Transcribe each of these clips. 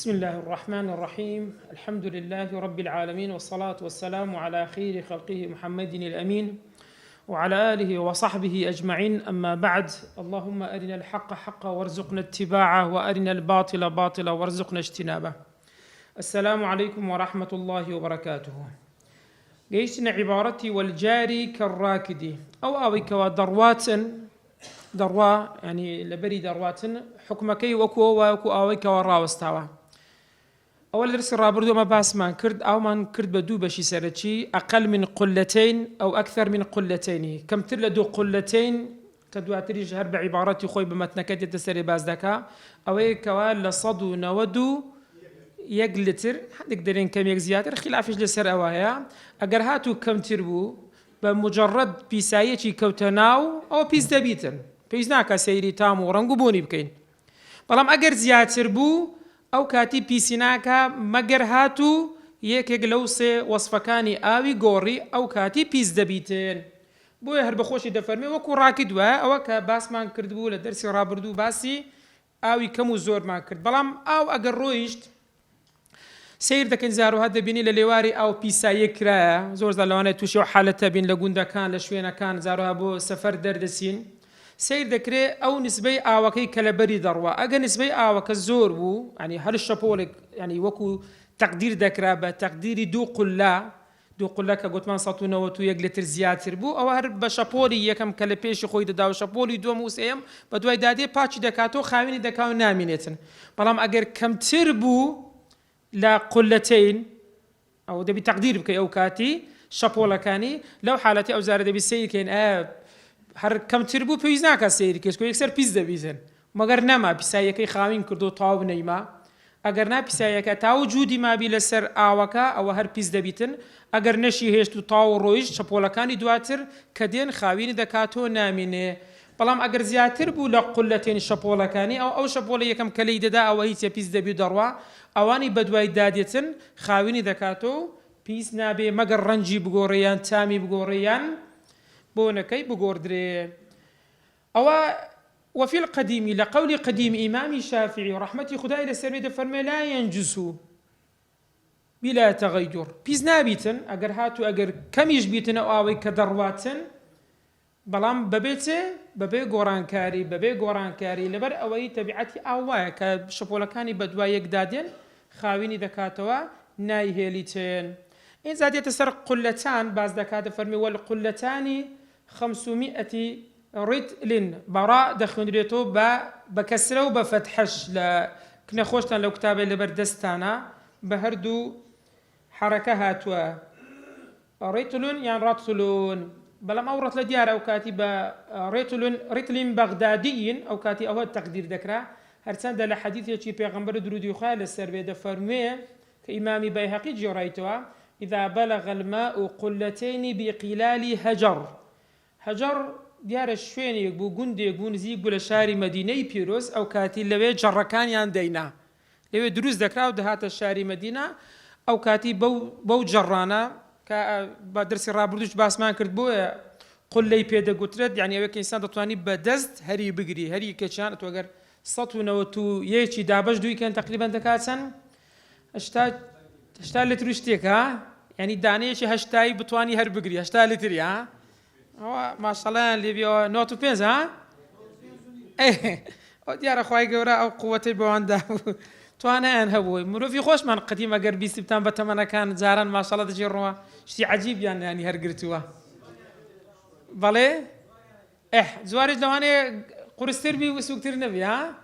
بسم الله الرحمن الرحيم. الحمد لله رب العالمين، والصلاة والسلام على خير خلقه محمد الأمين وعلى آله وصحبه أجمعين. أما بعد، اللهم أرنا الحق حقا وارزقنا اتباعه، وأرنا الباطل باطلا وارزقنا اجتنابه. السلام عليكم ورحمة الله وبركاته. جيشنا عبارتي والجاري كالراكدي أو أويك ودروات دروا، يعني لبري دروات حكمكي وكو أويك وراوستاوا. أول درس الرابردو ما باس ما كرد أو ما كرد بدو بشي سرتشي أقل من قلتين أو أكثر من قلتين. كم تلدو قلتين كدواتري جهر بعباراتي خوي بمتنكات يتسري باز دكا أو كوال لصدو نودو يقلتر نقدرين كم يكزياتر خلافش لسر أوايا أجر هاتو كم تربو بمجرد بيسايتي كوتناو أو بيس دبيتن بيزناكا سيري تامو رنقو بوني بكين بلام أجر زياتر بو أو كاتي بيسيناكا مگر هاتو يك لوسي وصفكاني آوي غوري أو كاتي بيس دبيتين بو هر بخوشي دفرمي وكو راكد وا أو كباس ما كردبو لدرسي رابردو باسي آوي كمو زور ما كرد بلام أو أجر رويشت سير دكن زارو هذا بيني للواري أو بيسا يكرا زور زلوانه توشو حالته بين لجوندا كان لشوينا كان زارو أبو سفر دردسين سير ذكري أو نسبي آوكي كلبري دروا أجا نسبي آوك الزور بو يعني هل الشابولك يعني وكو تقدير ذكرى بتقديري دو قلا كقلت من سطونا وتو يقلتر زياتر بو أو هرب بشابولي يكم كلبيش خوي داو شابولي دو موسيم بدوي دادي باتش دكاتو خاويني دكاو نامينتن بلام أجر كم تربو لا قلتين أو ده بتقدير بكي أو كاتي شابولا كاني لو حالتي أو زارة ده بيسير كين هر كم تربو بيزناك السير كيس كو يكسر بيز ده بيزن مگر نما بيسايا كي خاوين كردو طاو نيما اگر نا بيسايا كتاو جودي ما بي لسر آوكا أو هر بيز ده بيتن اگر نشي هشتو طاو رويش شابولا كاني دواتر كدين خاوين دكاتو نامينه بلام اگر زياتر بو لقلتين شابولا كاني أو شابولا يكم كليد دا أو هيتيا بيز ده بي دروا أواني بدواي داديتن خاويني دكاتو بيس نابي مگر رنجي بغوريان تامي بغوريان بونكي بغوردري أو وفي القديم لقول قديم إمام الشافعي رحمة خداي للسرميد فرمي لا ينجسو بلا تغير بيس نابيتن أجر هاتو أجر كم يجبيتن أو آوي كدرواتن بلام ببي غوران كاري لبر أوي تبعتي أوايا كشبولا كاني بدواي يقدادين خاويني دكاتوا ناي هيليتين إن زادية تسرق قلتان باز دكات فرمي والقلتان 500 رتل براء دخندريتو بكسره وبفتحش كنا خوشتان لو كتابي لبردستانا بهردو حركة هاتوا رتل يعني رتلون بلام أو رتل ديار أو كاتب رتل بغدادي أو كاتي أو التقدير ذكره هرسان ده لحديث يجي بيغمبر درودي خال السربي ده فرمي كإمام بيهقي جريتوا إذا بلغ الماء قلتين بقلال هجر ديار الشوين يقبو قند يقبون زيق بلا شاري مدينة بيروز أو كاتي لوي جركان ياندينا لوي دروز ذكراو دهات الشاري مدينة أو كاتي بو جرانا بدرس الرابردوش باسمان كرد بو قلي بيدا قترد يعني أوك إنسان دطواني بدزت هري بقري هري كشان أتوقر سطو نوتو يشي دابش دوي كان تقريبا دكاتسن هشتا لتر يشتيك ها يعني دانيشي هشتاي بطواني هر بقري هشتا لتر ها هو ما شاء الله اللي بيو نوتو بينز ها ايه ديار اخواي قورا او قوتي بواندا توانا ان هبوي مروفي خوش من قديمه قربي سبتان بتمنى كان زاران ما شاء الله تجروا شي عجيب يعني هر قرتوا بالي زوارج لواني قرستر بي وسوكتر نبي ها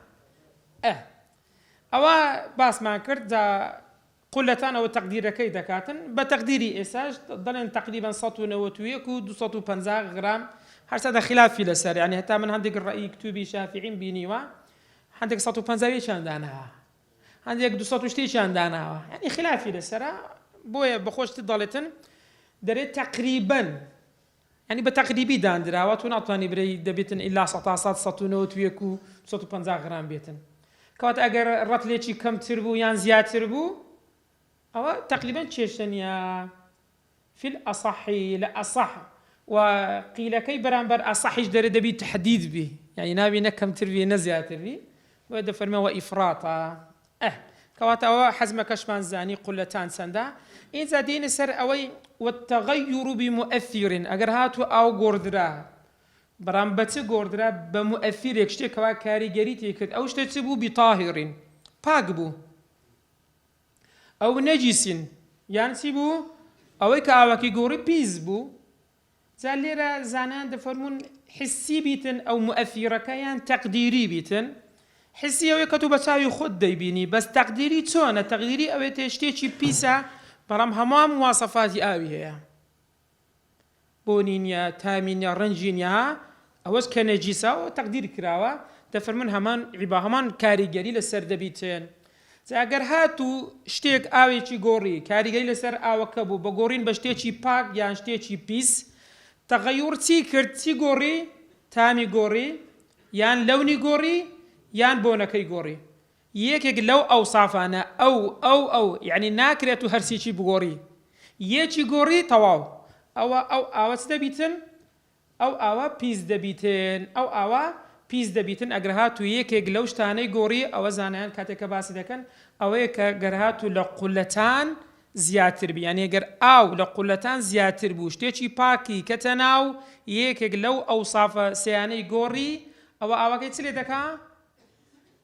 اوا باس ما كرت قلتان أو تقدير كي دكاتن بتقديري إساج ضلن تقريبا 150 غرام هرسا خلاف في لسر يعني حتى من عندك الرأي كتبي شافعين بينيوا عندك 150 شاندانا عندك 200 شاندانا يعني خلاف في لسر بويا بخوش تضلتن دريت تقريبا يعني بتقريبي داندرا وتنعطاني بري دبيتن إلا 150 غرام بيتن كوات أجر الرتليتي كم تربو يعني زياد تربو أو تقريبا تشيشنيا في الأصح لا أصح وقيل كي برانبر أصحش دبي تحديد به يعني نابي نكم تربي نزيات تربي وهذا فرما وإفراطا كواتە ئەوە حەزمەکەشمان زانی قولەتان چەندە. ئینجا دێنە سەر ئەوەی والتغير بمؤثر ئەگەر هاتووە ئاو گۆڕدرا بەڕام بە چ گۆڕدرا بە مؤثرێک شتێکەوە کاریگەری تێکرد ئەو شتە چ بوو بطاهرین پاک بوو ئەو نەجیسین یان چی بوو ئەوەی کە ئاوەکی گۆڕی پیس بوو. جا لێرە زانان دەفەرمون حسی بیتن ئەو مؤثرەکەیان تەقدیری بیتن. حسی ئەوەی کە تو بە چاوی خۆت دەیبینی بەس تەقدیری چۆنە تەقدیری ئەوەی تێ شتێکی پیسە بەڵام هەموو مواسەفاتی ئاوی هەیە بۆنی نیە تامی نیە ڕەنجی نیە ئەوەش کە نەجیساوە تەقدیر کراوە دەفەرمون هەمان کاریگەری لەسەر دەبیتن. ئەگەر هاتوو شتێک ئاوێکی گۆڕی کاریگەری لەسەر ئاوەکە بوو بە گۆڕین بە شتێکی پاک یان شتێکی پیس تەغەیور چی کرد چی گۆڕی تامی گۆڕی یان لەونی گۆڕی یان بۆنەکەی گۆڕی یەکێک لەو ئەوسافانە ئەو یعنی ناکرێت و هەرسێکی بگۆڕی یەکی گۆڕی تەواو ئەو ئاوە چ دەبیتن ئەو ئاوە پیس دەبیتن ئەو ئاوە پیس دەبیتن ئەگەر هاتوو یەکێک لەو شتانەی گۆڕی ئەوە زانایان کاتێککە باسی دەکەن ئەوەیە کە گەر هاتوو لە قولەتان زیاتر بی یعنی ئەگەر ئاو لە قولەتان زیاتر بوو شتێکی پاکی کەتە ناو یەکێک لەو ئەوسافە سەیانەی گۆڕی ئەوە ئاوەکەی چ لێ دەکا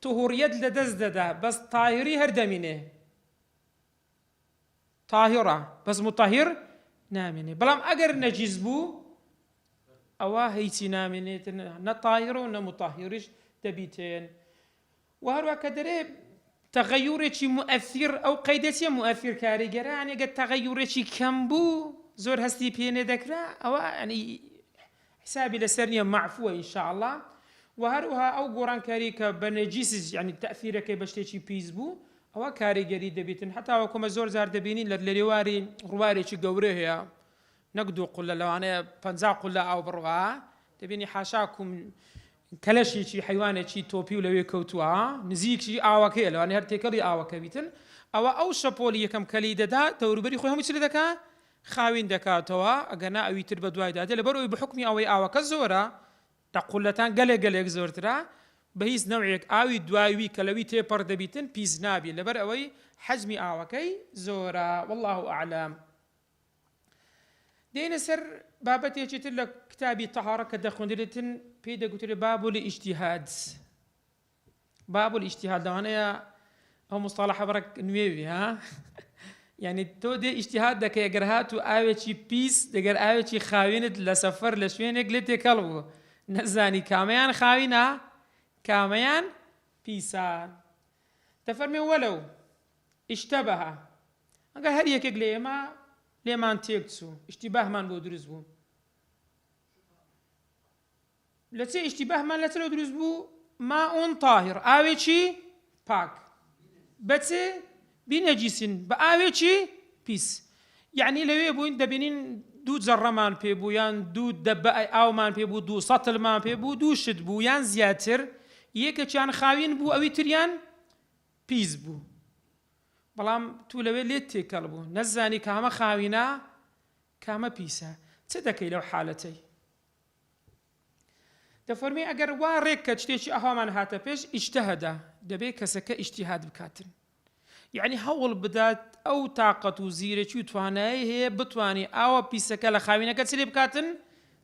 تهوریەت لەدەست دەدا بەس تاهیری هەردەمینێ تاهیڕە بەس متطهر نامێنێ بەڵام ئەگەر نەجیس بوو ئەوە هیچی نامێنێت نە تاهیڕە و نە متطهریش دەبیتێن. و هەروە کە دەرێ تەغەیورێکی مؤثر ئەو قەیدەچیە مؤثر کاریگەران ئەگەر تەغەیورێکی کەم بوو زۆر هەستی پێنێ دەکرا ئەوە ینی حسابی لەسەر نییە معفووە ئینشاءالله. و هەروەها ئەو گۆڕانکاری کە بە نەجیسیش ینی تەئثیرەکەی بە شتێکی پیس بوو ئەوە کاریگەری دەبیتن حتا وەکومە زۆر جار دەبینین لە لێواری ڕوارێکی گەورە هەیە نەک دوو قولە لەوانەیە 50 قولە ئاو بڕوا دەبینی حاشاکوم کەلەشێکی حیوانێکی تۆپی و لەوێ کەوتووە نزیکی ئاوەکەیە لەوانەیە هەر تێکەڵی ئاوەکە بیتن ئەوە ئەو شەپۆلی یەکەم کەلی دەدا دەوروبەری خۆی هەموو چ لێ دەکات خاوین دەکاتەوە ئەگەنا ئەوی تر بە دوای دادێ لەبەرەوەی بە حکمی ئەوەی ئاوەکە زۆرە تەقولەتان گەلێک زۆرترا بە هیچ نەوعێک ئاوی دوایوی کە لەوی تێپەڕ دەبیتن پیس نابی لەبەر ئەوەی حەجمی ئاوەکەی زۆرە والله ئەعلام. دێنە سەر بابەتێکی تر لە کتابی تەهارە کە دەخوێنرێتن پێی دەگوترێت باب الاجتهاد باب الاجتهاد لەوانەیە ئەو مستەڵەحە بەڕێک نوێوی ها یعنی تۆ دێ اجتهاد دەکەی ئەگەر هاتوو ئاوێکی پیس دەگەر ئاوێکی خاوێنت لە سەفەر لە شوێنێک لێ تێکەڵ بوو نەزانی کامەیان خاوینە کامەیان پیسە دەفەرمێ وەلەو اشتبه ئەگەر هەر یەکێک لە ئێمە لێمان تێک چوو اشتباهمان بۆ دروست بوو لە چێ اشتباهمان لە چرە دروست بوو ماء طاهر ئاوێکی پاک بە چێ بینەجیسین بە ئاوێکی پیس یعنی لەوێ بووین دەبینین دوو جەڕەمان پێ بوو یان دوو دەبە ئاومان پێ بوو دوو سەتلمان پێ بوو دوو شت بوو یان زیاتر یەکێکیان خاوین بوو ئەوی تریان پیس بوو بەڵام تو لەوێ لێت تێکەڵ بوو نەزانی کامە خاوینە کامە پیسە چ دەکەی لەو حالەتەی دەفەرمی ئەگەر وا ڕێک کە شتێکی ئەهوامان هاتە پێش ئیجتەهەدە دەبێت کەسەکە ئیجتیهاد بکاتن یعنی هەوڵ بدات ئەو تااقەت و زیرەکی و توانایی هەیە بتوانێت ئاوە پیسەکە لە خاوینەکە چ لێ بکاتن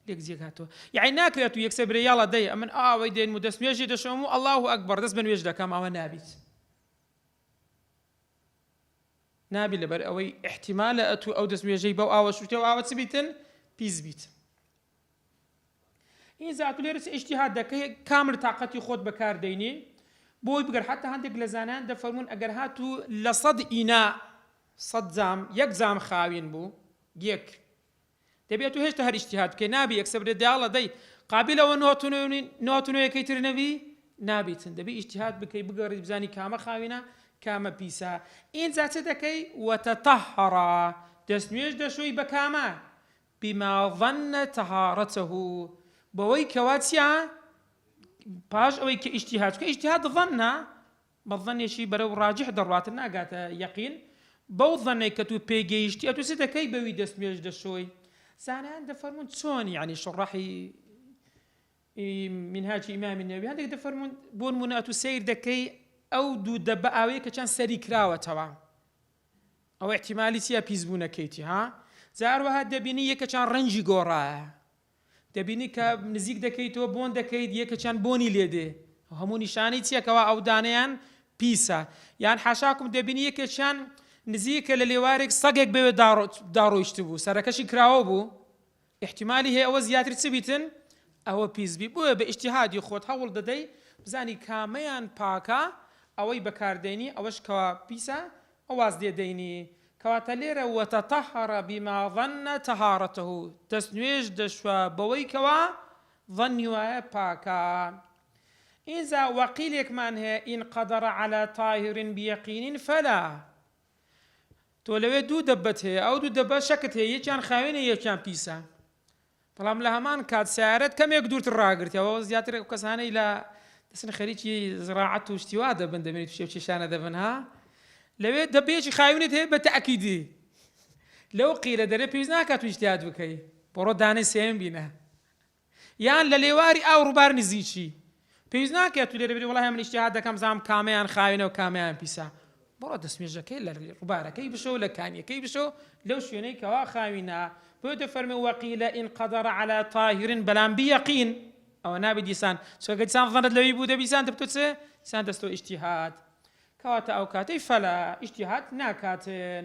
لێک جێگاتەوە یعنی ناکرێت و یەکسەر برێ یاڵە دەی ئەمن ئاوەی دێن و دەستنوێژی دەشەم و ئەڵڵاهو ئەکبەر دەست بە نوێژ دەکەم ئەوە نابیت نابی لەبەر ئەوەی احتیمالە ئەتوو ئەو دەستنوێژەی بەو ئاوە شوتێ و ئاوە چ بیتن پیس بیت این زاتو لێرە ئیجتیهاد دەکەی کامل تااقەتی خۆت بەکاردەینی بۆی بگەر حتا هەندێک لە زانان دەفەرمون ئەگەر هاتوو لە 100 ئینا 100 جام یەک جام خاوین بوو یەک دەبێت و هێشتا هەر ئیجتیهاد بکەی نابی یەکسەر بدێ داڵە دەی قابلەوە نۆتونەوەیەکەی تر نەبی نابیتن دەبێت ئیجتیهاد بکەی بگەڕی بزانی کامە خاوینە کامە پیسە ئینجا چ دەکەی وەتەطەهەڕە دەستنوێژ دەشۆی بە کامە بما ظن طهارته بەوەی کەوا چیە پاش ئەوەی کە ئیجتیهاد کە ئیجتیهاد ظنە بە ظنێکی بەرەو ڕاجح دەڕواتر ناگاتە یەقین بەو ظنەی کە تو پێگەیشتی ئەتو چ دەکەی بەوی دەستنوێژ دەشۆی زانایان دەفەرمون چۆن یعنی شڕەحی منهاجی ئیمامی نەووی هەندێک دەفەرمون بۆ نمونە ئەتو سەیر دەکەی ئەو دوو دەبە ئاوەیە کە چەند سەری کراوەتەوە ئەو احتیمالی چیە پیسبوونەکەیتی ها جاروەها دەبینی یەکە چەند ڕەنجی گۆڕایە دەبینی کە نزیک دەکەیتەوە بۆن دەکەیت یەکە چەند بۆنی لێدێ هەموو نیشانەی چیەکەوە ئەو دانەیان پیسە یان حاشاکم دەبینی یەکە چەند نزیکە لە لێوارێک سەگێک بەوێ داڕۆیشت بوو سەرەکەشی کراوە بوو احتیمالی هەیە ئەوە زیاتر چ بیتن ئەوە پیسبی بووە بە ئیجتیهادی خۆت هەوڵ دەدەی بزانی کامەیان پاکە ئەوەی بەکاردێنی ئەوەش کەوا پیسە ئەواز دێدەینی کەواتە لێرە وەتەطەهەرە بیما ظەنە تەهارەتەهو دەست نوێژ دەشوە بەوەی کەوا ظەنی وایە پاکە ئینجا وەقیلێکمان هەیە ئین قەدەرە عەلە طاهر بیەقین فەلا تۆ لەوێ دوو دەبەت هەیە ئەو دوو دەبە شەکت هەیە یەکیان خاوێنە یەکیان پیسە بەڵام لە هەمان کات سیارەت کەمێک دوورتر ڕاگرتەوە زیاتر کەسانەی لە دەستن خەریکی زراعەت و شتیوا دەبن دەبێت شێو چێشانە دەبن ها لەوێ دەبێکی خاوێنت هەیە بە تەئەکیدی لەو قیلە دەرێ پێویست ناکات و ئیجتیهاد بکەی بڕۆ دانەی سێم بینە یان لە لێواری ئاو ڕووبار نزیکی پێویست ناکات و لێرە بێت وەڵاهی من ئیجتیهاد دەکەم زانم کامەیان خاوێنە و کامەیان پیسە بڕۆ دەستمێژەکەی لە ڕووبارەکەی بشۆ لە کانیەکەی بشۆ لەو شوێنەی کەوا خاوینە بۆ دەفەرمێ وەقیلە ئین قەدەرە عەلە طاهر بەلام بیەقین ئەوە نابێت دیسان چونکە دیسان ظەنت لەوەی بوو دەبیسان دەبتۆ چێ دیسان دەستۆ ئیجتیهاد کەواتە ئەو کاتەی فەلا ئیجتیهاد ناکاتن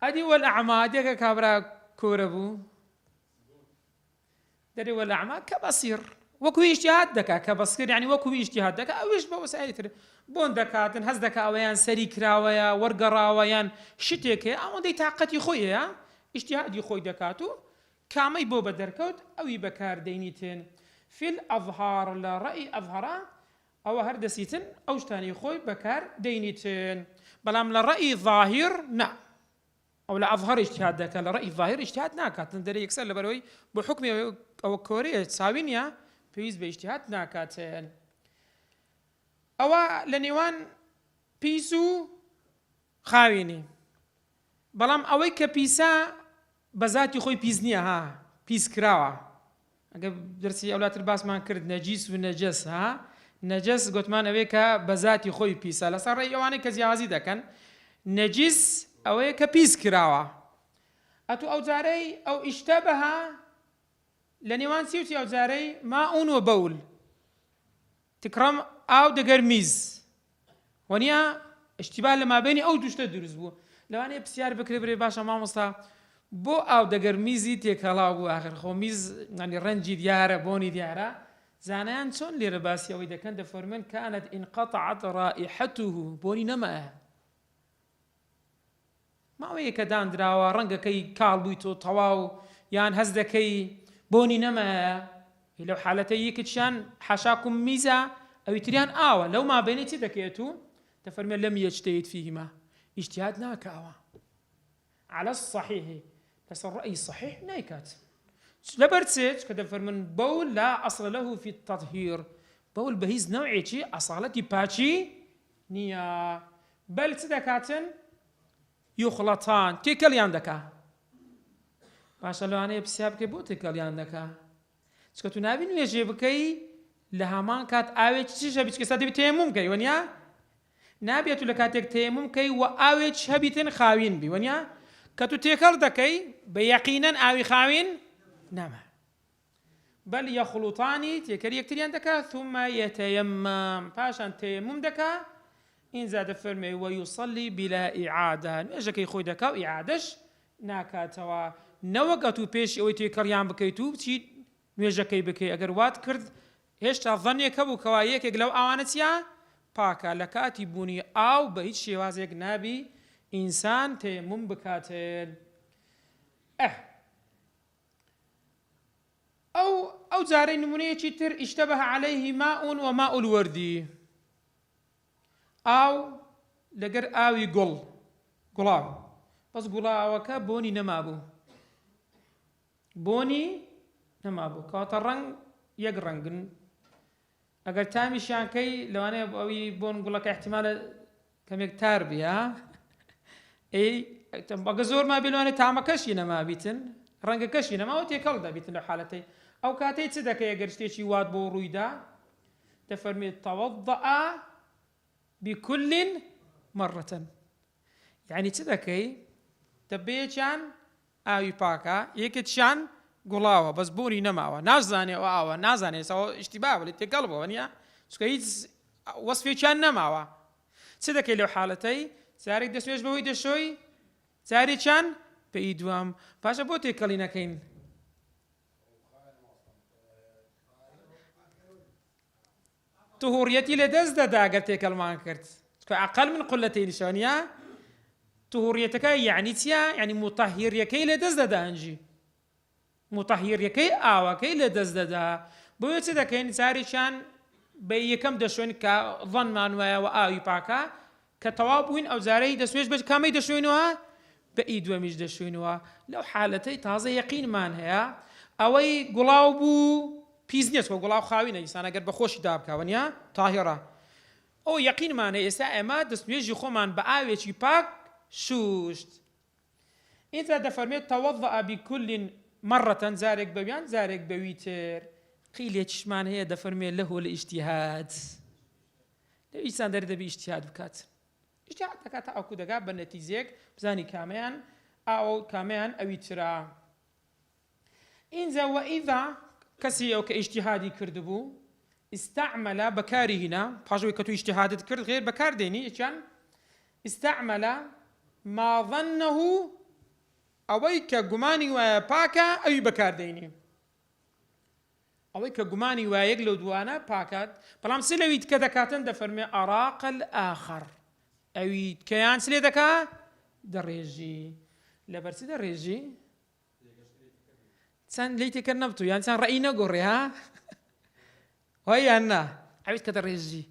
ئەدی وەلئەعما دێکە کابرا کۆرە بوو دەرێ وەلئەعما کە بەسیر وەکوی ئیجتیهاد دەکا کە بەسیر یعنی وەکوی ئیجتیهاد دەکا ئەویش بە وەسایلتر بۆن دەکاتن هەست دەکا ئەوەیان سەری کراوەیە وەرگەڕاوە یان شتێک هەیە ئەوەندەی تاقەتی خۆی هەیە ئیجتیهادی خۆی دەکات و کامەی بۆ بەدەرکەوت ئەوی بەکاردێنیتن فی الئەظهار لە ڕەئی ئەظهەرە ئەوە هەر دەسیتن ئەو شتانی خۆی بەکار دەینیتن بەڵام لە ڕەئی ظاهر نا ئەو لە ئەظهەر ئیجتیهاد دەکات لە ڕەئی ظاهر ئیجتیهاد ناکاتن دەرێ یەکسەر لەبەرەوەی بۆ حوکمی ئەوە کۆرەیە چاوی نییە پێویست بە ئیجتیهاد ناکاتن ئەوە لە نێوان پیس و خاوێنی بەڵام ئەوەی کە پیسە بە ذاتی خۆی پیس نییە ها پیس کراوە ئەگە دەرسی ئەولاتر باسمان کرد نەجیس و نەجەس ها نەجەس گوتمان ئەوەیە کە بە ذاتی خۆی پیسە لەسەر ڕێی ئەوانەی کە جیاوازی دەکەن نەجیس ئەوەیە کە پیس کراوە ئەتو ئەو جارەی ئەو ئیشتەبەها لە نێوان چی ئەو جارەی ماءون و بەول تکڕەم ئاو دەگەر میز وەنیە ئیشتیبا لە مابینی ئەو دوو شتە دروست بوو لەوانەیە پرسیار بکرێ برێ باشە مامۆستا بۆ ئاو دەگەر میزی تێکەڵاو بوو ئاخر خۆ میز ینی ڕەنجی دیارە بۆنی دیارە زانایان چۆن لێرە باسی ئەوەی دەکەن دەفەرمێن کانت انقطعت رائحته بۆنی نەمایە ماوەیە کە دانراوە ڕەنگەکەی کاڵ بووی تۆ تەواو یان هەز دەکەی بۆنی نەمایە لەو حالەتە یەکتشیان حەشاکم میزە ئەوی تریان ئاوە لەو مابینی چی دەکەیت و دەفەرمێن لەم یەجتهید فیهما ئیجتیهاد ناکاوە على الصحيح لەسەر ڕەئی صحیح نایکات لەبەر چێت کە دەفەرمن بەول لا ئەصل له في التطهير بەول بە هیچ نەوعێکی ئەساڵەتی پاچی نییە بەل چ دەکاتن یوخڵەتان تێکەڵیان دەکا باشە لەوانەیە پرسیار بکەی بۆ تێکەڵیان دەکا چکە تو نابی نوێژێ بکەی لە هەمان کات ئاوێکی چیشە بیت کەسا دەبی تەیەموم بکەی وەنیا نابێت و لە کاتێک تەیەموم بکەی و ئاوێک هەبیتن خاوین بی وەنیا کە تو تێکەڵ دەکەی بە یەقینەن ئاوی خاوین نەما بەل یەخڵوتانی تێکەری یەکتریان دەکا ثم یەتەیەمەم پاشان تەیەموم دەکا ئینجا دەفەرمێ وەیوسەلی بلا ئیعادە نوێژەکەی خۆی دەکا و ئیعادەش ناکاتەوە نەوەک ئەتو پێشی ئەوەی تێکەڵیان بکەیت و بچیت نوێژەکەی بکەی ئەگەر وات کرد هێشتا ظەنێک هەبوو کەوا یەکێک لەو ئەوانە چیە پاکە لە کاتی بوونی ئاو بە هیچ شێوازێک نابی ئینسان تەیەموم بکاتن ئەو جارەی نمونەیەکی تر ئیشتەبەه عەلەیه ماءون و ماء الوەردی ئاو لەگەر ئاوی گوڵاو بەس گوڵاوەکە بۆنی نەمابوو کەواتە ڕەنگ یەک ڕەنگن ئەگەر تامیشیانکەی لەوانەیە ئەوی بۆن گوڵەکە احتیمالە کەمێک تار بیا بەگە زۆر مابێ لەوانێ تامەکەشی نەمابیتن ڕەنگەکەشی نەماوە تێکەڵ دەبیتن لە حالەتەی ئەو کاتەی چ دەکەی ئەگەر شتێکی وات بۆ ڕوویدا دەفەرمێت تەوەضەئە بكل مرة يعني تذكي تبيتشان ئاوی پاکە یەکێکیان گوڵاوە بەس بوونی نەماوە نازانێ ئاوە نازانێ سەوە اشتیباه لێ تێکەڵ بووە نییە چکە هیچ وەسفێکیان نەماوە چ دەکەی لەو حاڵەتەی جارێک دەسوێش بەوەی دەشۆی جارێکیان پێی دوام پاشە بۆ تێکەڵی نەکەین طهوریەتی لە دەست دەدا گەر تێکەڵمان کرد چکە عەقەل من قولەتەی نیشانیە طهوریەتەکە یعنی چییە یعنی متەهیریەکەی لە دەست دەدا هەنجی متەهیریەکەی ئاوەکەی لە دەست دەدا بۆیە چ دەکەین جارێکیان بە یەکەم دەشوێن کە ظەنمان وایەوە ئاوی پاکە کە تەواو بووین ئەو جارەی دەسوێش بە کامەی دەشوێنەوە بە ئی دووەمیش دەشوێنەوە لەو حالەتەی تازە یەقینمان هەیە ئەوەی گوڵاو بوو پیس نییە کە گوڵاو خاوینە ئینسان ئەگەر بە خۆشی دابکەوە نییە تاهێڕە ئەو یەقینمان هەیە ئێستا ئێمە دەستنوێژی خۆمان بە ئاوێکی پاک شوشت ئینجا دەفەرمێت تەوەضەئە بكل مرة جارێک بەویان جارێک بەوی تر قیلێکیشمان هەیە دەفەرمێت لەهو الاجتهاد لەو ئینسان دەردەبی اجتهاد بکات اجتهاد دەکات تا ئەوکو دەگات بە نەتیجەیەک بزانی کامیان ئاو کامیان ئەوی ترا ئینجا وئیذا کەسی ئەو کە اجتهادی کردبوو استعمل بەکاری هینا پاشەوەی کە تو اجتهادت کرد غێر بەکاردێنی یەکیان استعمل ما ظنه ئەوەی کە گومانی وایە پاکە ئەوی بەکاردێنی ئەوەی کە گومانی وایەک لەو دوانە پاکات بەڵام سێ لەویت کە دەکاتن دەفەرمێ ئەراق الآخر ئەویت کەیان سلێ دەکا دەڕێژی لەبەر چ دەڕێژی چەند لی تێکە نەبتو یان چەند ڕەئی نەگۆڕێ ها وای یان نا ئەویت کە دەڕێژی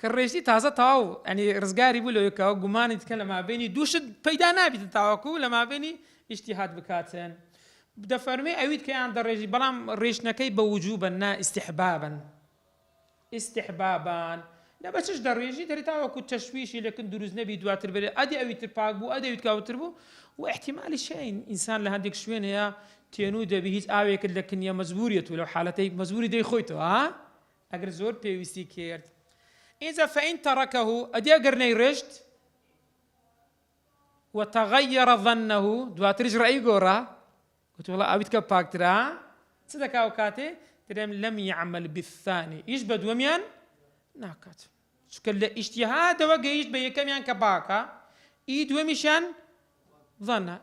کە ڕێژی تازە تەواو ئەنی ڕزگاری بوو لەوەکەوە گومانت کە لە مابینی دووشت پەیدا نابیت تاوەکو لە مابینی اجتهاد بکاتن دەفەرمێ ئەویت کە یان دەڕێژی بەڵام ڕێژنەکەی بە وجوبا نا استحبابان لە بە چش دەڕێژی دەری تاوەکو تەشویشی لەکن دروست نەبی دواتر بێت ئەدی ئەوی تر پاک بوو ئەدی ئەویت کاوتر بوو و احتیمالی شەین ئینسان لە هەندێک شوێن هەیە تێنوو دەبی هیچ ئاوێکت لە کنیە مەجبوریەت و لەو حالەتەی مەجبوری دەیخۆیتەوە ها ئەگەر زۆر پێویستی کرد إذا فإن تركه أدي أجرني رشت وتغير ظنه دواترج رأي جورا قلت والله أبيت كباكترا صدق أوقاتي تريم لم يعمل بالثاني إيش بدوميان ناكات شكل اجتهاد وجيش بيكميان كباكا إيد ومشان ظن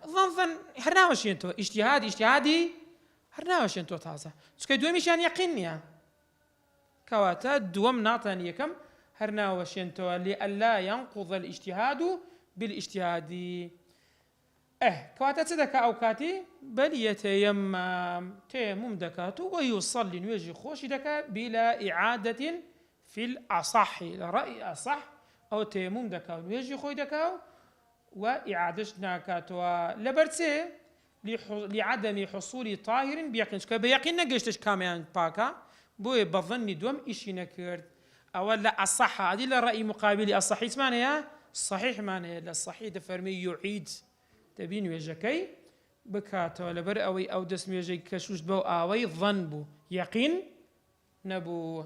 هرناوش ينتو اجتهادي هرناوش ينتو تازة شكل دومشان يقينيا كواتا دوم ناطن يكم هرنا وشنتو لئلا ينقض الاجتهاد بالاجتهاد كواتا تدكا أوكاتي بل يتيمم دكاتو ويصلي ويجي خوش دكا بلا إعادة في الأصح رأي أصح أو تيمم دكا ويجي خوي دكا وإعادة ناكاتو لبرتي لعدم حصول طاهر بيقين بيقين نقشتش كاميان باكا بوي بظني دوم إشي نكرد أولا الصح هذه الرأي مقابل الصحيح معناها الصحيح معناها الصحيح دفرمي يعيد تبين وجهكي بكاته ولا بر أو دسم وجهك كشوش بو أوي ظن بو يقين نبو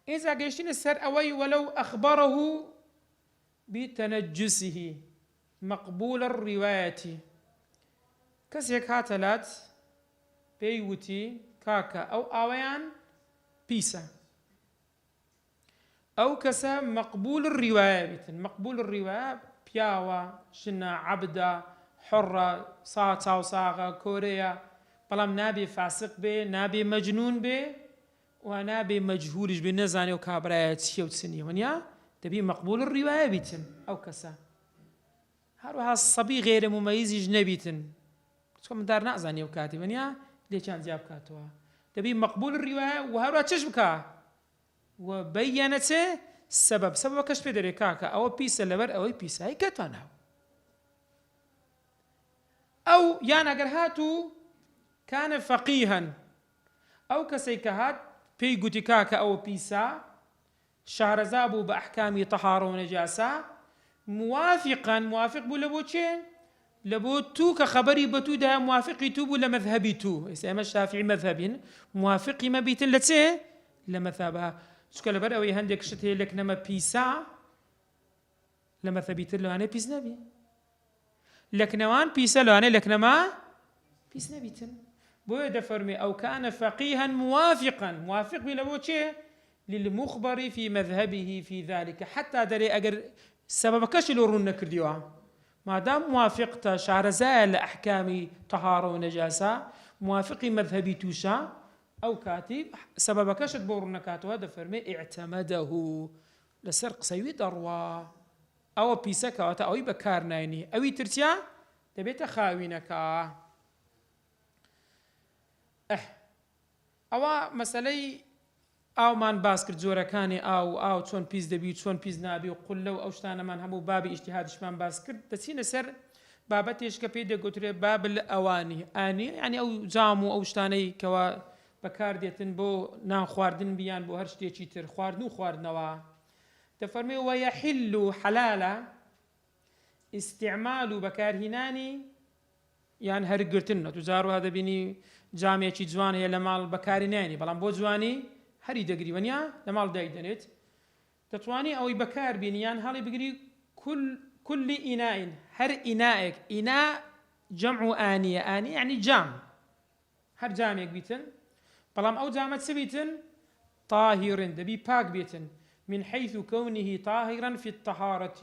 إذا قيشين السر أوي ولو أخبره بتنجسه مقبول الرواية كسيك هاتلات بيوتي كاكا أو أويان بيسا أو كسا مقبول الرواية مقبول الرواية بياوا شنا عبدا حرة صاتا وصاغة كوريا بلام نابي فاسق بي نابي مجنون بي ونابي مجهولش بالنزاني وكابرايات شيو تسني ونيا تبي مقبول الرواية بيتن أو كسا هروها الصبي غير مميز جنبيتن شكون دار نازاني وكاتي ونيا ليش كان جاب كاتوا تبي مقبول الرواية وهروها تشبكا وبينت سبب كشف دريكاكا أو بيسا لبر أو بيسا هي كتوانها أو يانا قرهاتو كان فقيها أو كسيكهات بيغوتيكاكا أو بيسا شهرزابو بأحكام طهارة ونجاسة موافق بو لبو چه لبو تو كخبري بتو ده موافقي تو بو لمذهبي تو إسا الشافعي مذهبين موافقي ما بيتن لتسه لمذهبها چکە لەبەر ئەوەی هەندێک شت هەیە لەکنەمە پیسا لە مەذهەبیتر لەوانەیە پیس نەبی، لەکنەوان پیسە لەوانەیە لەکنەما پیس نەبیتن. بۆیە دەفەرمێ ئەو کانە فەقیها موافقا، موافق بی لەبۆ چێ؟ للمخبر في مذهبه في ذلك، حتى دەرێ ئەگەر سەبەبەکەشی لۆ ڕوون نەکردیوە، مادام موافق تا شارەزایە لە ئەحکامی تەهارە و نەجاسە، موافقی مذهبی تووشە، ئەو کاتی سەبەبەکەشت بۆ ڕوون نەکاتەوە، دەفەرمێ ئیعتەمەدەه، لەسەر قسەوی دەڕوا، ئەوە پیسە کەواتە ئەوەی بەکار ناینی، ئەوی ترتیا دەبێتە خاوینەکە. ئەوە مەسەلەی ئاومان باس کرد، جۆرەکانی ئاو چۆن پیس دەبی چۆن پیس نابی و قولە و ئەو شتانەمان هەموو بابی ئیجتیهادشمان باس کرد. دەچینە سەر بابەتێش کە پێی دەگوترێت باب الأواني، ئانی یعنی ئەو جام و ئەو شتانەی کەوا بەکار دێتن بۆ نان خواردن بیان بۆ هەر شتێکی تر، خواردن و خواردنەوە. دەفەرمێ وەیەحل حەلالە استعمال و بەکارهێنانی یان هەرگرتن. نەتوجار وها دەبینی جامێکی جوان هەیە لە ماڵ بەکاری نێنی، بەڵام بۆ جوانی هەری دەگری وەنیا لە ماڵ دایدەنێت، دەتوانی ئەوەی بەکار بینی یان هەڵی بگری كل إناء، هەر ئینائێک، ئینا جەمع ئانیە، ئانی یعنی جام، هەر جامێک بیتن، بەڵام ئەو جامە چ بیتن؟ طاهرن، دەبی پاک بیتن، من حيث كونه طاهرا في الطهارة.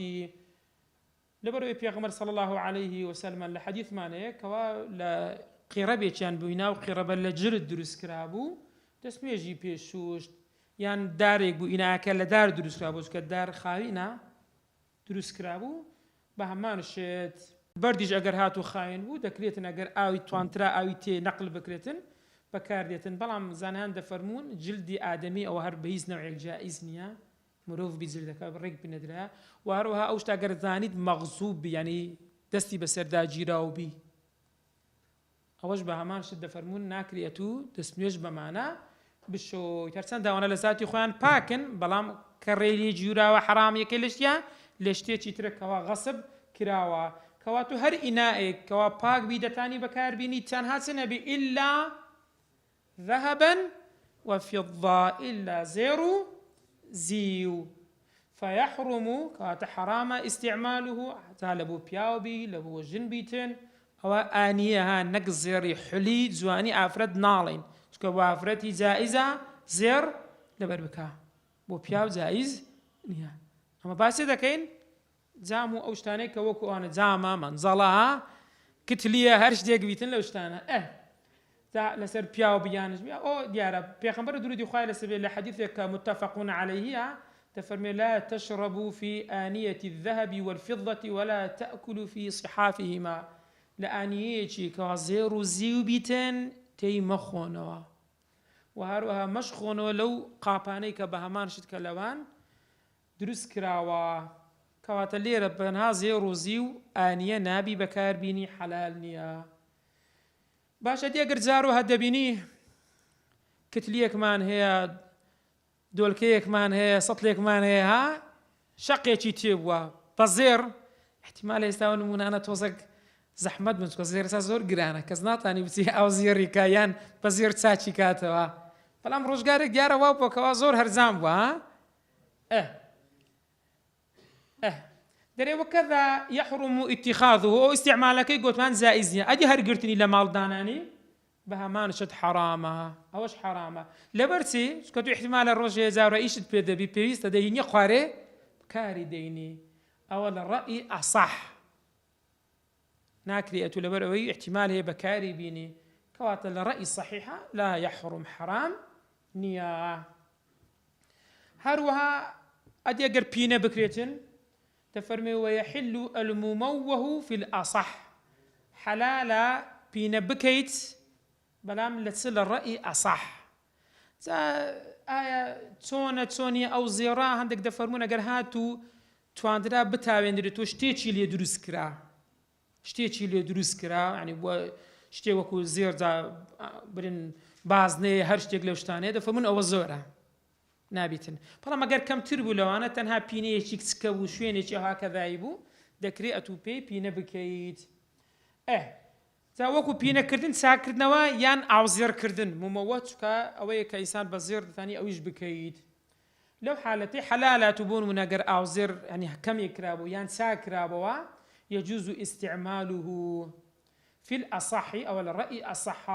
لبروي پیغمبر صلى الله عليه وسلم لحديث مانه كوا ل قربيچان بوينا و قرب لجرد دروس کرابو دسميجي پێشوشت یان دارێک بوو ئیناکە لە دار دروست کرابوو کە دار خاوینە دروست کرابوو بە هەمان شێت بەردیش ئەگەر هات و خاوین بوو دەکرێتن ئەگەر ئاوی توانترا ئاوی تێ نەقل بکرێتن بەکاردێتن. بەڵام زانان دەفەرمون جلدی ئادەمی ئەوە هەر بە هیچ نەوعێک جائز نییە، مرۆڤ بیجلدەکە ڕێک بنەدرا، و هەروەها ئەو شتا گەر زانیت مەغزوب بی، یعنی دەستی بەسەردا گیراو بی، ئەوەش بە هەمان شت دەفەرمون ناکرێت و دەستنوێژ بەمانە بشۆیت. هەرچەند داوانە لە ذاتی خۆیان پاکن، بەڵام کە ڕێلی گیراوە حرامەکەی لەشتیا لە شتێکی ترەکەوە غەسب کراوە، کەواتە هەر ئینائێک کەوا پاک بی دەتانی بەکاربینی تەنها چ نەبی ئیلا ذهبا وفضة، إلا زير زيو، فيحرم كات حرام استعماله حتى لبو بياوبي لبو جنبيتن أو آنيها نق زيري حلي زواني أفرد نالين شكو أفردي جائزة زير لبربكا بو بياو جائز نيا. أما باسي دكين جامو أوشتاني كوكو أنا جاما منزلها كتلية هرش ديك بيتن لوشتانا لسر بياو بيانش بيا أو ديارة بيغمبر درودي خواه لسبيل الحديث متفقون عليه تفرمي لا تشربوا في آنية الذهب والفضة ولا تأكلوا في صحافهما، لآنية كوازير زيو بيتن تي مخونوا وهروها مشخونوا لو قاباني كبهمان شد كلوان دروس كراوا كواتا ليرة بنها زيرو زيو آنية نابي بكار بيني حلال نيا. باشا دي اگر زارو هدبيني كتليك مان هي دولكيك مان هي سطليك مان هي ها شقيتي تيبوا بزير احتمال يستاون من انا توزق زحمت من زير زور قرانا كزناتاني بتي او زيري كايان بزير تساتشي كاتوا فلام روزگارك ديارا واو كوا زور هرزام وا دري وكذا يحرم اتخاذه او استعمالك قلت مان زائزني ادي هرقرتني لمال داناني بها ما نشد حرامه اوش حرامه لبرتي كنت احتمال الرجل زار ايشت بيد بي بيست ديني قاري كاري ديني اول الراي اصح ناكري اتو لبروي احتمال هي بكاري بيني كوات الراي الصحيحه لا يحرم حرام نيا. هروها ادي اقر بينا بكريتن تفرمي ويحل المموه في الأصح حلالا بينا بكيت بلام لتصل الرأي أصح زا آية تونية أو زيرا عندك دفرمونا قرهاتو تواندرا بتاوين دريتو شتيتشي لي دروس كرا يعني شتي وكو زير دا برين بازني هر شتيك لوشتاني دفرمون أو زورا نابتن بەڵام ئەگەر کەمتر بوو لەوانە تەنها پینەیەکی کچکە و شوێنێکی هاکەذایی بوو دەکرێت ئەتوو پێی پینە بکەیت. جا وەکو پینەکردن چاکردنەوە یان ئاوزێرکردن ممەوە چکە ئەوەیە کە ئینسان بە زێر دەتانی ئەویش بکەیت. لو حالتي حلالة تبون ونقر أو زر يعني كم يكرابو يعني ساكرابو يجوز استعماله في الأصح أو الرأي أصح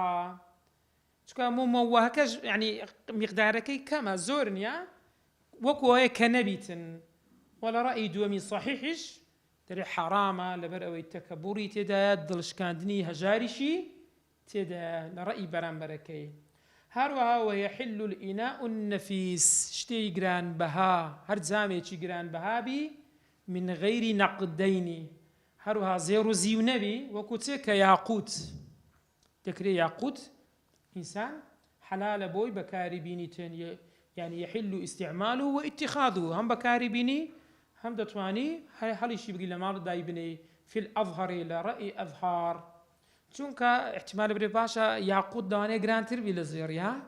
مو هكاش يعني مقدارك كما زورنيا وكو كنبيت ولا رأي دومي صحيحش تري حرامة لبر أو التكبري تدا دلش كاندني هجارشي تدا لرأي بران بركي هروها ويحل الإناء النفيس شتي جران بها هر زامي شي جران بها بي من غير نقدين هروها زيرو زيو نبي وكوتيك ياقوت تكري ياقوت إنسان حلال بوي بكاري بيني تاني يعني يحل استعماله واتخاذه هم بكاري بيني هم دتواني هل شي بقي لمار دايبني في الأظهر إلى رأي أظهار چونك احتمال بري باشا ياقوت دواني جرانتر بلا زير يا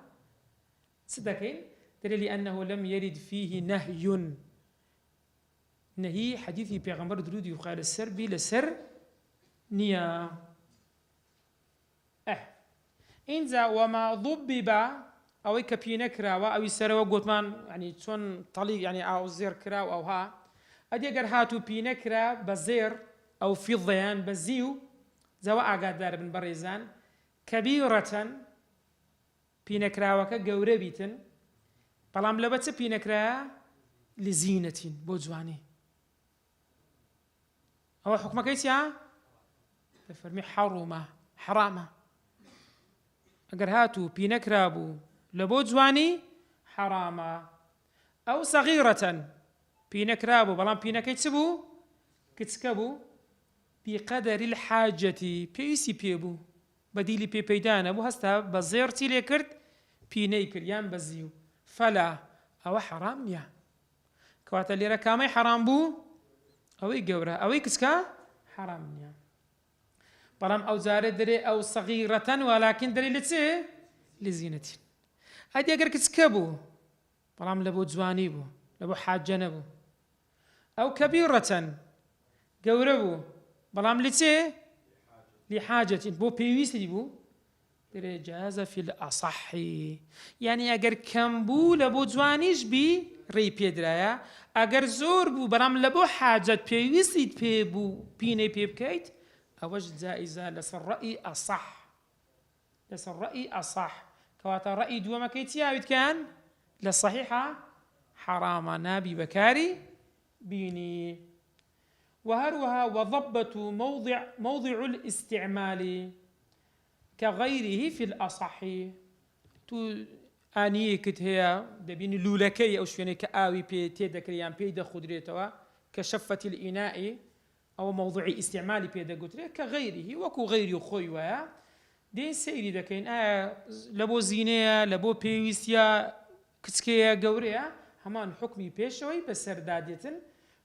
صدقين دليل لأنه لم يرد فيه نهي حديثي بيغمبر درود يقال السر بلا سر نيا إنزا وما ضبب أو كبينة كراوة أو يسروا قطمان يعني تون طليق يعني أو زير كراو أو ها أدي أجر هاتو بينة كرا بزير أو في الضيان بزيو زوا أقاد دار بن بريزان كبيرة بينة كراوة كجوربيتن بلام لبتس بينة كرا لزينة بوجواني أو حكمة كيسيا تفرمي حرامة أجر هاتو بينة كرابو لبو جواني حرامة أو صغيرة بينة كرابو بلام بينة كيتسبو كتسكبو بقدر الحاجة بيسي بيبو بديلي بي بيدانا بو هستا بزيرتي ليكرت بيني كريان بزيو فلا أو حرام يا كواتا اللي ركامي حرام بو أوي قورة أوي كسكا حرام يا بلام أو زاردري أو صغيرة ولكن دري لزينة هادي أقر كتسكبو بلام لبو جواني بو لبو حاجة نبو أو كبيرة قوربو بلام لحاجة بو بيويسي بو دري جاز في الأصح يعني أقر كمبو لبو جوانيش بي ري بيدرايا أقر زور بو بلام لبو حاجة بيويسي بيبو بيني بيبكيت أوجد زائزة لسر رأي أصح كواتا رأي دوما كيتيا كان للصحيحة حراما نابي بكاري بيني وهروها وضبة موضع الاستعمال كغيره في الأصح تو آنية كت هي دبين لولكي أو شويني كآوي بي تيدكريان بيدا خدريتوا كشفة الإناء أو موضوع استعمال بيدا قتري كغيره وكو غير خويا دين سيري دكين لبو زينيا لبو بيويسيا كتسكيا قوريا همان حكمي بيشوي بسرداديتن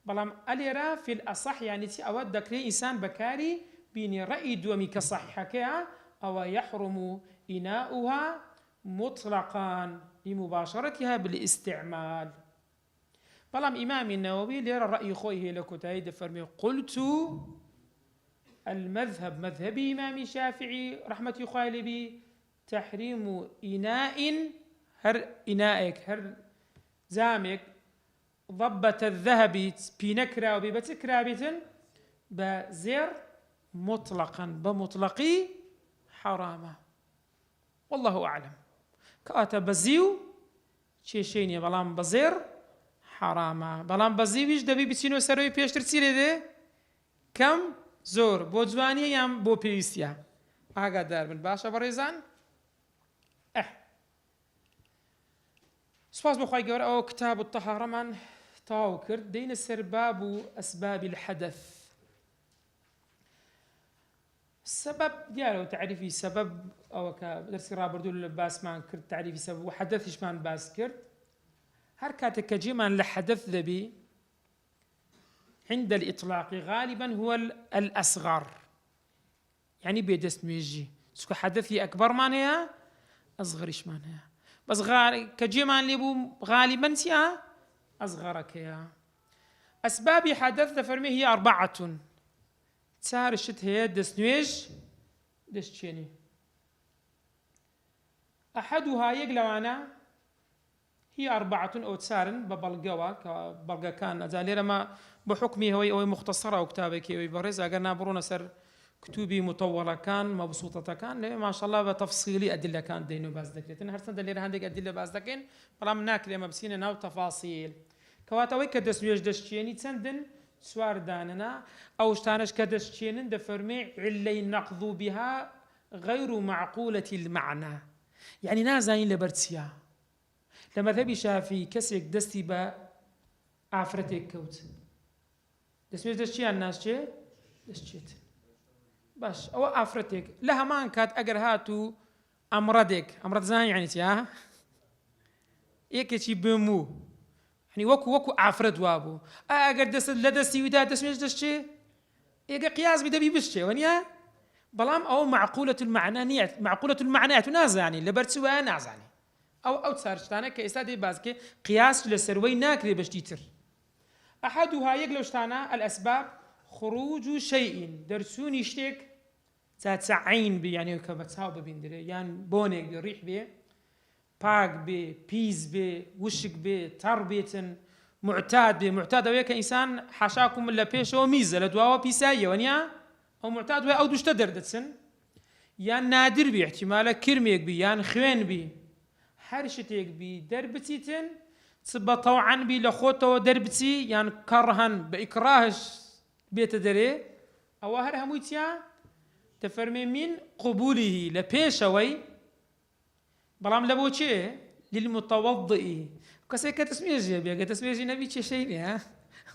بلام أليرا في الأصح يعني تي أود دكري إنسان بكاري بيني رأي دومي كصحيحة كيا أو يحرم إناؤها مطلقا لمباشرتها بالاستعمال بلام إمام النووي ليرى الرأي خويه لكتايد فرمي قلت المذهب مذهبي إمام الشافعي رحمة خالبي تحريم إناء هر إنائك هر زامك ضبة الذهب بنكرة وببتكرة بتن بزير مطلقا بمطلقي حرامة والله أعلم كأتا بزيو شيشيني بلام بزير حرامة بلام بزيويش دبي بتشينو سروي بيشتر تسيري دي كم زور بو جوانية يام بو بيويستيا آقا دار من باشا بريزان سپاس بخواهی گەورە أو كتاب الطهارة من تاو کرد دين السرباب أسباب الحدث سبب ديالو تعريفي سبب أو كدرسي رابردو باس مان كرد تعريفي سبب وحدثش مان باس كرد هر كاتك كجيمان لحدث ذبي عند الإطلاق غالبا هو الأصغر يعني بيدست ميجي سكو حدثي أكبر مانيا أصغرش مانيا بس كجيمان لبو غالبا سيا أصغرك يا أسباب حدث فرمي هي 4 تسار الشت هي دسنويج دسشيني أحدها يقلوانا هي 4 أو تسارن ببلغوا كبلغا كان أزالي ما بحكمي هو مختصرة أو كتابك هو برز أجرنا برونا سر كتبي مطولة كان مبسوطة كان ما شاء الله بتفصيلي أدلة كان دينو باز ذكرتنا هرسن دليل عندك أدلة باز ذكين بلام ناكل ما بسينا ناو تفاصيل كواتوي كدسميش دشتيني تسندن سوار داننا أو اشتانش كدشتينن دفرمي علي نقض بها غير معقولة المعنى يعني نازاين لبرتسيا لما ذهب شافي كسيك دستي با عفرتك كوت دسميش دشتي الناس شيء دشتيت باش أو عفرتك لها ما كانت أجر هاتو أمرض زين يعني تيا إيكشي بمو يعني وكو عفرت وابو أجر دست لدستي ودا دسميش دشتي إيجا قياس بدبي بشتي ونيا بلام أو معقولة المعنى تنازع يعني لبرتسوا نازع يعني أو تصارشتانا كإستادي بازكي قياس لسروي ناكري بشتيتر أحدها يقلوشتانا الأسباب خروج شيء درسون يشتك تسعين بي يعني كبتساو ببندري يعني بونيك بي ريح بي باق بي بيز بي وشك بي تربية معتاد ويك إنسان حاشاكم من لبيشو ميزة لدواوا بيسايا ونيا أو معتاد ويا أو دوش تدردتسن يعني نادر بي احتمالا كرميك بي يعني خوين بي حرشتك بي دربتيتن تبا طوعا بي لخوتو دربتي يعني كرهن بإكراهش بيت دري أو هرها مويتيا تفرمي من قبوله لبيشوي بلام لبوشي للمتوضئ كسي كتسميجي بيا كتسميجي نبي شيء ها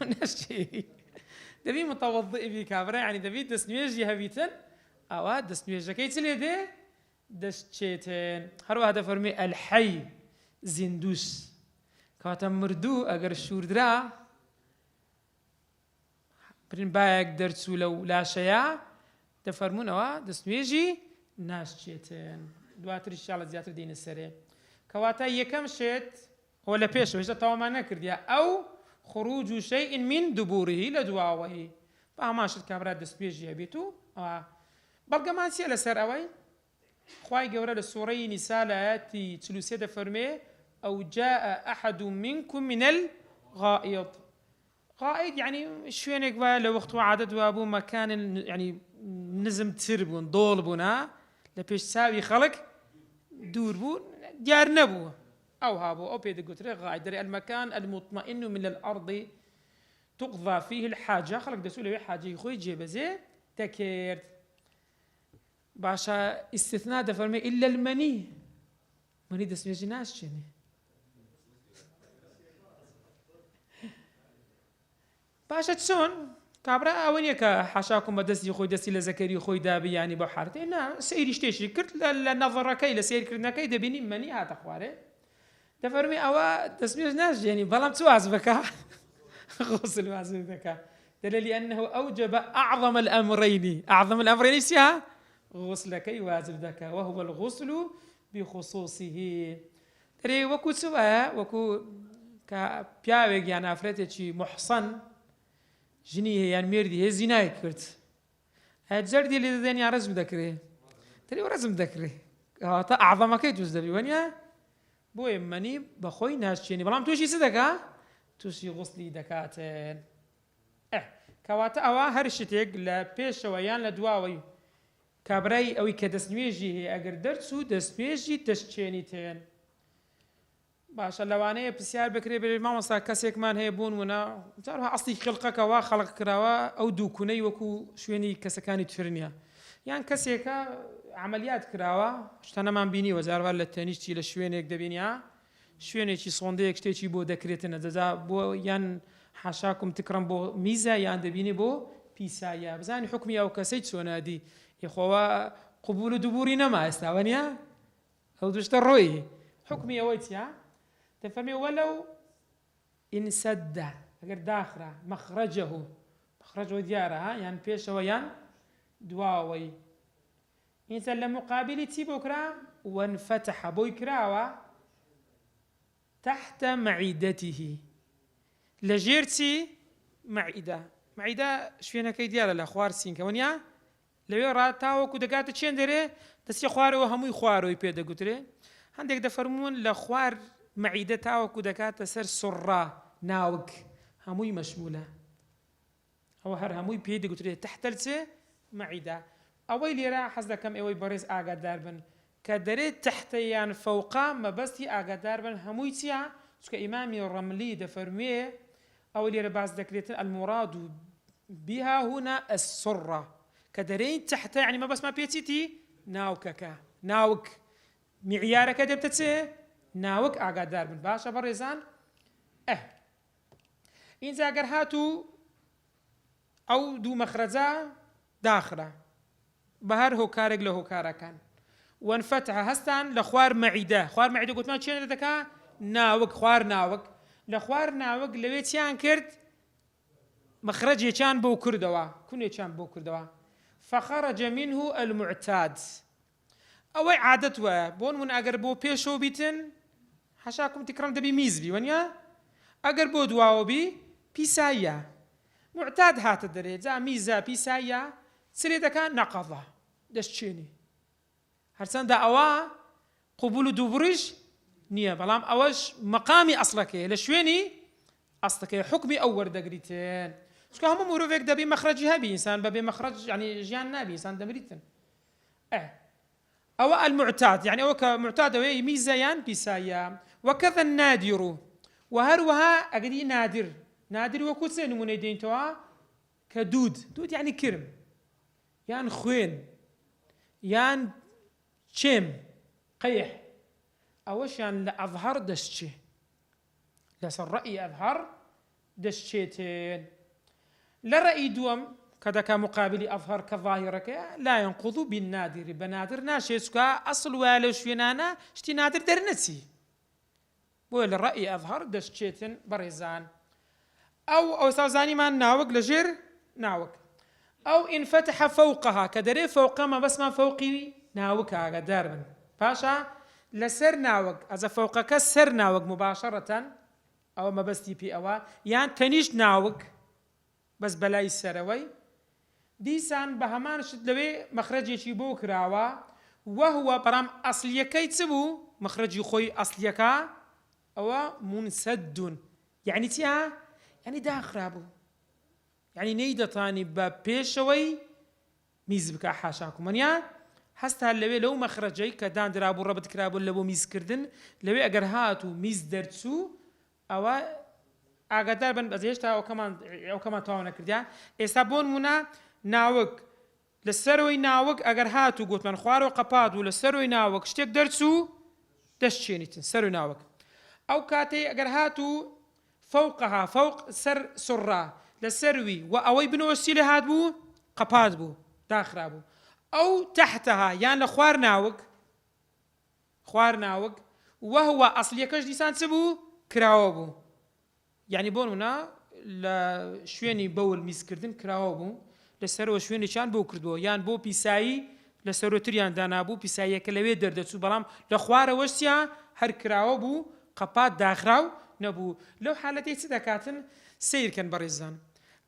نفس شيء دبي متوضئ بي كابرا يعني دبي تسميجي هبيتن أو تسميجي كيت ليدي دشتين هروا هذا فرمي الحي زندوس كاتم مردو أجر الشوردرا برين بايك درتسو لو لا شيء تفرمون أوا دسميجي ناس شيتين دواتر إن شاء الله زيادة دين السريع كواتا يكم شيت ولا بيش وجد طوما نكرديا أو خروج شيء من دبوره لدواوه فهماشت كامرات دسميجي هبيتو بلغا ما نسي سر أوي خواي جورا للسوري نسالاتي تلوسيدة فرمي أو جاء أحد منكم من الغائط غائط يعني شوينك بقى لو وقت وعدد وابو مكان يعني نزم تربون ضولبونا لبيش ساوي خلق دوربون جار نبو أو هابو أو بيد قتري غائط دري المكان المطمئن من الأرض تقضى فيه الحاجة خلق دسولة حاجة يخوي جيب زي تكيرت باشا استثناء دفرمي إلا المني مني دسمي جناش شني باشا تسون كابرا أوينيك حاشاكم بدسي خوي دسي لزكري خوي دابي يعني بحارتي إنا سيري شتيشي كرت لنظر كي لسير كرنا كي دبيني مني هات أخواري دفرمي أوا دسمي جناش يعني بلام تواز بكا غسل واز بكا دليل أنه أوجب أعظم الأمرين سيها غسل كي واجب ذكا وهو الغسل بخصوصه تري وكو سوا وكو كبياوك يعني أفرتشي محصن جنيه يعني ميردي هي زناي كرت هالجردي اللي ذني رزم ذكره تري ورزم ذكره هذا أعظم كي جزء بيونيا بو يمني بخوي ناس يعني بلام توشي صدقة توشي غسلي دكاتين كواتا أوا هرشتك لبيش ويان لدواوي كابراي أوي كدسميجي هي أجر درسو دسميجي تشتينيتين باش اللوانية بسيار بكري بالماما صار كسيك مان هي بون ونا تعرف أصلي خلقك وخلق كراوا أو دوكوني وكو شويني كسكاني تفرنيا يعني كسيكا عمليات كراوا شتنا ما بيني وزار ولا التانيش تي لشويني يكدبينيا شويني تي صنديق تي بو دكريتنا دزا بو ين حاشاكم تكرم بو ميزة ين دبيني بو بيسايا بزاني حكمي أو كسيت سونادي إخوة قبول دبورنا ما استوانيا أو دوشت الرؤي حكمي أويتيا تفهمي ولو إن سد أجر داخرة مخرجه ديارها يعني بيش ويان دواوي إن سلم مقابل تيبوكرا وانفتح بويكراوا تحت معدته لجيرتي معدة شوينا كي ديالا الأخوار سين كونيا لو يرى تاو كودكات تشين دري تسي خوارو هموي خوارو يبيدا قتري عندك دفرمون لخوار معیدە تاوەکو دەکاتە سەر سڕا ناوک هەمووی مەشمولە ئەوە هەر هەمووی پێی دەگوترێت تەحتەل چێ معیدە ئەوەی لێرە حەز دەکەم ئێوەی بەڕێز ئاگادار بن کە دەرێت تەحتەیان فەوقا مەبەستی ئاگادار بن هەمووی چیە چکە ئیمامی ڕەملی دەفەرموێ ئەوە لێرە باس دەکرێتن الموراد بها هنا السڕە کە دەرێت تەحتە یعنی مەبەستمان پێچیتی ناوکەکە ناوک معیارەکە دەبتە چێ ناوک ئاگادار بن باشە بەڕێزان اینجا گەر هاتوو ئەو دوو مەخرەجە داخرا بە هەر هۆکارێک لە هۆکارەکان وانفتح هەستان لە خوار مەعیدە خوار مەعیدە گوتمان چێنە دەکا ناوک خوار ناوک لە خوار ناوک لەوێ چیان کرد مەخرەجێکیان بۆ کردەوە کونێکیان بۆ کردەوە فخرج منه المعتاد ئەوەی عادەت وایە بۆن من ئەگەر بۆ پێشەوە بیتن حەشاکم تکرام دەبی میزبی وەنیا ئەگەر بۆ دواوە بی پیساییە معتاد هاتە دەرێ جا میزە پیساییە سرێ دەکا نەقەضە دەستچێنی هەرچەندە ئەوە قبول و دووبڕیش نییە بەڵام ئەوەش مەقامی ئەسڵەکەیە لە شوێنی ئەسڵەکەی حکمی ئەو وەردەگریتن چکە هەموو مرۆڤێک دەبێ مەخرەجی هەبی ئینسان بەبێ مەخرەج یعنی ژیان نابی ئینسان دەمریتن أو المعتاد يعني أو كمعتاد وهي ميزيان بيسايا وكذا النادر وهروها أجدي نادر وكوتسين منيدين توا كدود يعني كرم يان خوين يان شيم قيح أوش يعني لأظهر دشتي لسر رأي أظهر دشتين لرأي دوم كذا كمقابل أظهر كظاهرك لا ينقض بالنادر بنادر ناشيسكا أصل والوش فينانا شتي نادر درنسي بول الرأي أظهر دشتين بريزان أو سازاني ما ناوك لجر ناوك أو إن فتح فوقها كدري فوق ما بس ما فوقي ناوك هذا داربن باشا لسر ناوك إذا فوقك سر ناوك مباشرة أو ما بس تي بي أوا يعني تنيش ناوك بس بلاي سروي دیسان بە هەمان شت لەوێ مەخرەجێکی بۆ کراوە وهو بەڕام ئەسلیەکەی چ بوو مەخرەجی خۆی ئەسلیەکە ئەوە منسەد یعنی چیا یعنی داخرا بوو یعنی نەیدەتوانی بە پێشەوەی میز بکە حاشاکومەنیا هەستا لەوێ لەو مەخرەجەی کە دانرا بوو ڕەبت کرابوو لە بۆ میزکردن لەوێ ئەگەر هات و میز دەرچوو ئەوە ئاگادار بن بەس هێشتا ئەوکەمان تەواو نەکردیان ئێستا بۆ نمونە ناوک لەسەرەوەی ناوک ئەگەر هات و گوتمان خوارەوە قەپات و لەسەرەوەی ناوک شتێک دەرچوو دەستچێنیتن سەروی ناوک ئەو کاتەی ئەگەر هات و فەوقەها فەوق سەر سوڕا لەسەروی و ئەوەی بنەوەستی لێ هات بوو قەپات بوو داخرا بوو ئەو تەحتەها یان لە خوار ناوک وهو ئەسلیەکەش دیسان چ بوو کراوە بوو یعنی بۆ نمونە لە شوێنی بەول میزکردن کراوە بوو لەسەرەوە شوێنێکیان بۆ کردووە یان بۆ پیسایی لە سەرۆتریان دانابوو پیساییەکە لەوێ دەردەچوو بەڵام لە خوارەوەشتیان هەر کراوە بوو قەپات داخراو نەبوو لەو حالەتەی چ دەکاتن سیرکەن بەڕێزان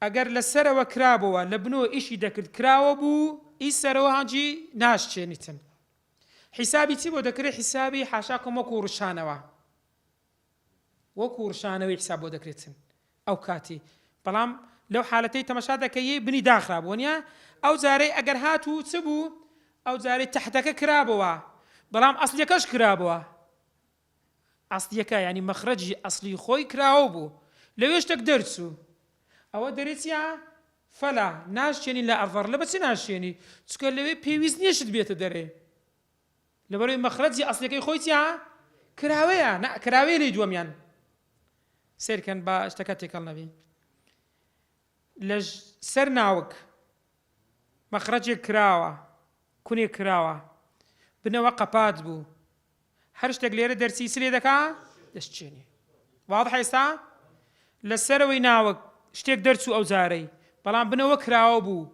ئەگەر لەسەرەوە کرابەوە لە بنەوە ئیشی دەکرد کراوە بوو ئی سەرەوە هەنجی ناشچێنیتن حیسابی چی بۆ دەکرێت حیسابی حاشاکەم وەکو ڕشانەوە وەکو ڕشانەوەی حیساب بۆ دەکرێتن ئەو کاتی بەڵام لەو حالەتەی تەماشا دەکەی بنی داخرابووە نیە ئەو جارەی ئەگەر هاتوو چ بوو ئەو جارەی تەحتەکە کرابەوە بەڵام ئەسلیەکەش کرابەوە ئەسلیەکە ینی مەخرەجی ئەسلی خۆی کراوە بوو لەوێ شتێک دەرچوو ئەوە دەرێتیە فەلا ناشێنی لە ئەڤەر لە بەچی ناشێنی چکە لەوێ پێویست نییە شت بێتە دەرێ لەبەرەوەی مەخرەجی ئەسلیەکەی خۆی چیە کراوەیە کراوەیە لەی دووەمیان سیرکەن بە شتەکە تێکەڵ نەبی لە سەر ناوک مەخرەجێک کراوە کونێک کراوە بنەوە قەپات بوو هەر شتێک لێرە دەرسی سلێ دەکا دەستچێنی واضح ئێستا لەسەرەوەی ناوک شتێک دەرچوو ئەو جارەی بەڵام بنەوە کراوە بوو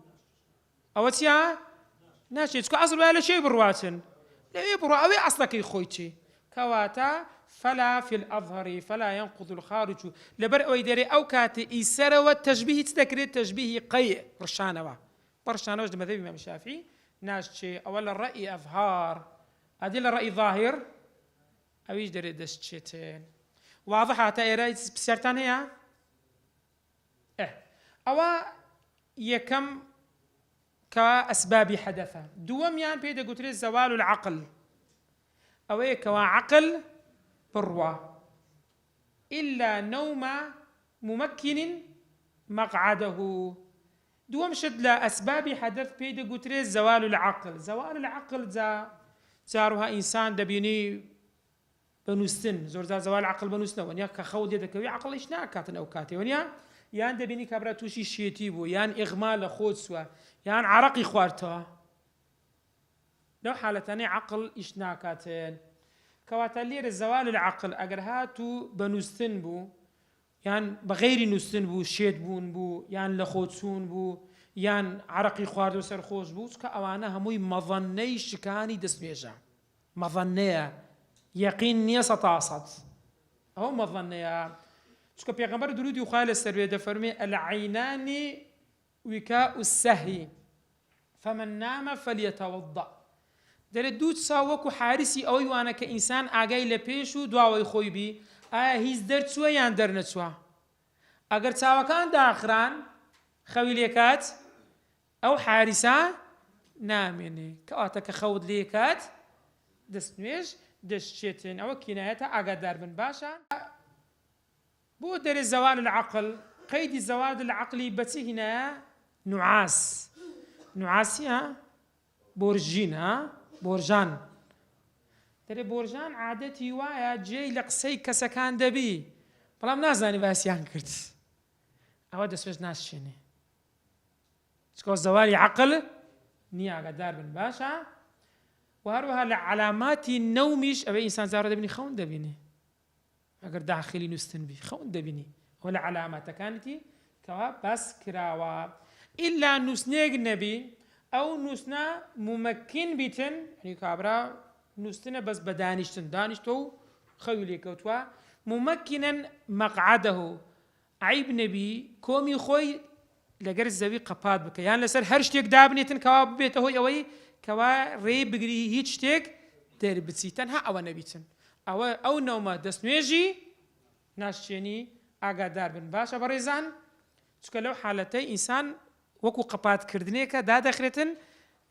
ئەوە چیە ناچێت چکە ئەسڵ وایە لە شێ بڕواتن لەوێ بڕوا ئەوێ ئەسڵەکەی خۆی چی کەواتە فلا في الأظهر فلا ينقض الخارج لبر أو يدري أو كات إيسر والتشبيه تذكر تشبيه قيء رشانوا برشانوا جد مذهب الإمام الشافعي ناس شيء أول الرأي أظهار أدل الرأي ظاهر ئەویش دەرێ دەستچێتن. واضحە تا ئێرە پرسیارتان هەیە؟ ئەوە یەکەم کە ئەسبابی حەدەثە. دووەمیان پێی دەگوترێت زەوال العەقل، ئەوەیە کەوا عەقل بڕوا إلا نوم ممكن مقعده. دوم شد لأسباب حدث بيد قتري زوال العقل. زوال العقل زارها إنسان دبيني بنوستن زور زوال العقل بنوستن ونيا كخود يدك عقل إيش ناكاتن أو كاتي ونيا يان دبيني كبراتوشي شيتيبو يان إغمال خود سوا يان عرقي خوارتها لو حالتاني عقل إيش ناكاتن كواتلير زوال العقل أجر هاتو بنوستن بو يان بغير نوستن بو شيت بون بو يان لخوتسون بو يان عرقي خواردو سرخوش بو كأوانا هموي مظني شكاني دسميجا مظنية يقين نية ستاصت أو مظنية شكا بيغمبر درودي وخال السروية دفرمي العينان وكاء السهي فمن نام فليتوضأ دەرێت دوو چاو وەکو حارسی ئەوەی وانە کە ئینسان ئاگای لە پێش و دواوەی خۆی بی ئایا هیچ دەرچووە یان دەرنەچووە. ئەگەر چاوەکان داخران خەوی لێکات ئەو حارسە نامێنێ کەواتە کە خەوت لێکات دەستنوێژ دەستچێتن. ئەوە کینایەتە ئاگادار بن. باشە بۆ دەرێت زەوال العەقل قەیدی زەوال العەقلی بەچی هینایە؟ نوعاس. نوعاسیە بۆرژین بۆرژان دەرێ بۆرژان عادەتی وایە جێی لە قسەی کەسەکان دەبی بەڵام نازانی باسییان کرد ئەوە دەستێژ ناشێنێ چکۆ زەوالی عەقل نییە ئاگادار بن. باشە و هەروەها لە علاماتی نەومیش ئەوەی ئینسان زارە دەبینی خەون دەبینێ ئەگەر داخلی نووستن بی خەون دەبینی ئەوە لە علاماتەکانیتی کەوا باس کراوە. ئیلا نووسنێک نەبی ئەو نووسنە ممکن بیتن هەنی کابرا نووسنە بەس بە دانیشتن دانیشتۆ و خەوی لێکەوتووە ممکنن مەقعدەه عیب نەبی کۆمی خۆی لەگەر زەوی قەپات بکە یان لەسەر هەر شتێک دابنێتن کەوا ببێتە هۆی ئەوەی کەوا ڕێ بگری هیچ شتێک دەربچی تەنها ئەوە نەبیتن ئەوە ئەو نەومە دەستنوێژی ناشێنی ئاگادار بن. باشە بەڕێزان چکە لەو حالەتەی ئینسان وەکو قەپاتکردنێکە دادەخرێتن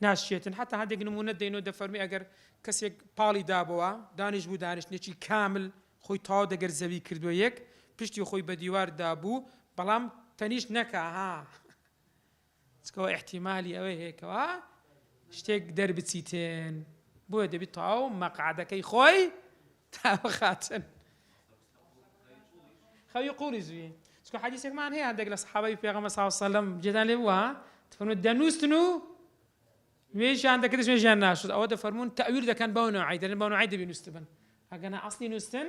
ناشێتن. حتا هەندێک نمونە دەینەوە دەفەرمی ئەگەر کەسێک پاڵی دابەوە دانیش بوو دانیشتێکی کامل خۆی تاو دەگەر زەوی کردووە یەک پشتی خۆی بە دیوار دابوو بەڵام تەنیشت نەکا ها چکەوە احتیمالی ئەوەی هەیەکەوە شتێک دەربچیتن بۆیە دەبی تاو مەقعدەکەی خۆی تاوەخاتن خەوی قوڵی زووی. چکە حەدیثێکمان هەیە هەندێک لە سەحابەی پێغەمبەر صلی الله علیه و سلم جێدان لێ بووە دەفەرمون دەنووستن و نوێژیان دەکرد نوێژیان ناشت ئەوە دەفەرمون تەئویل دەکەن بەو نەوعی دەڵێن بەو نەوعی دەبی نووست بن ئەگەنا ئەسڵی نووستن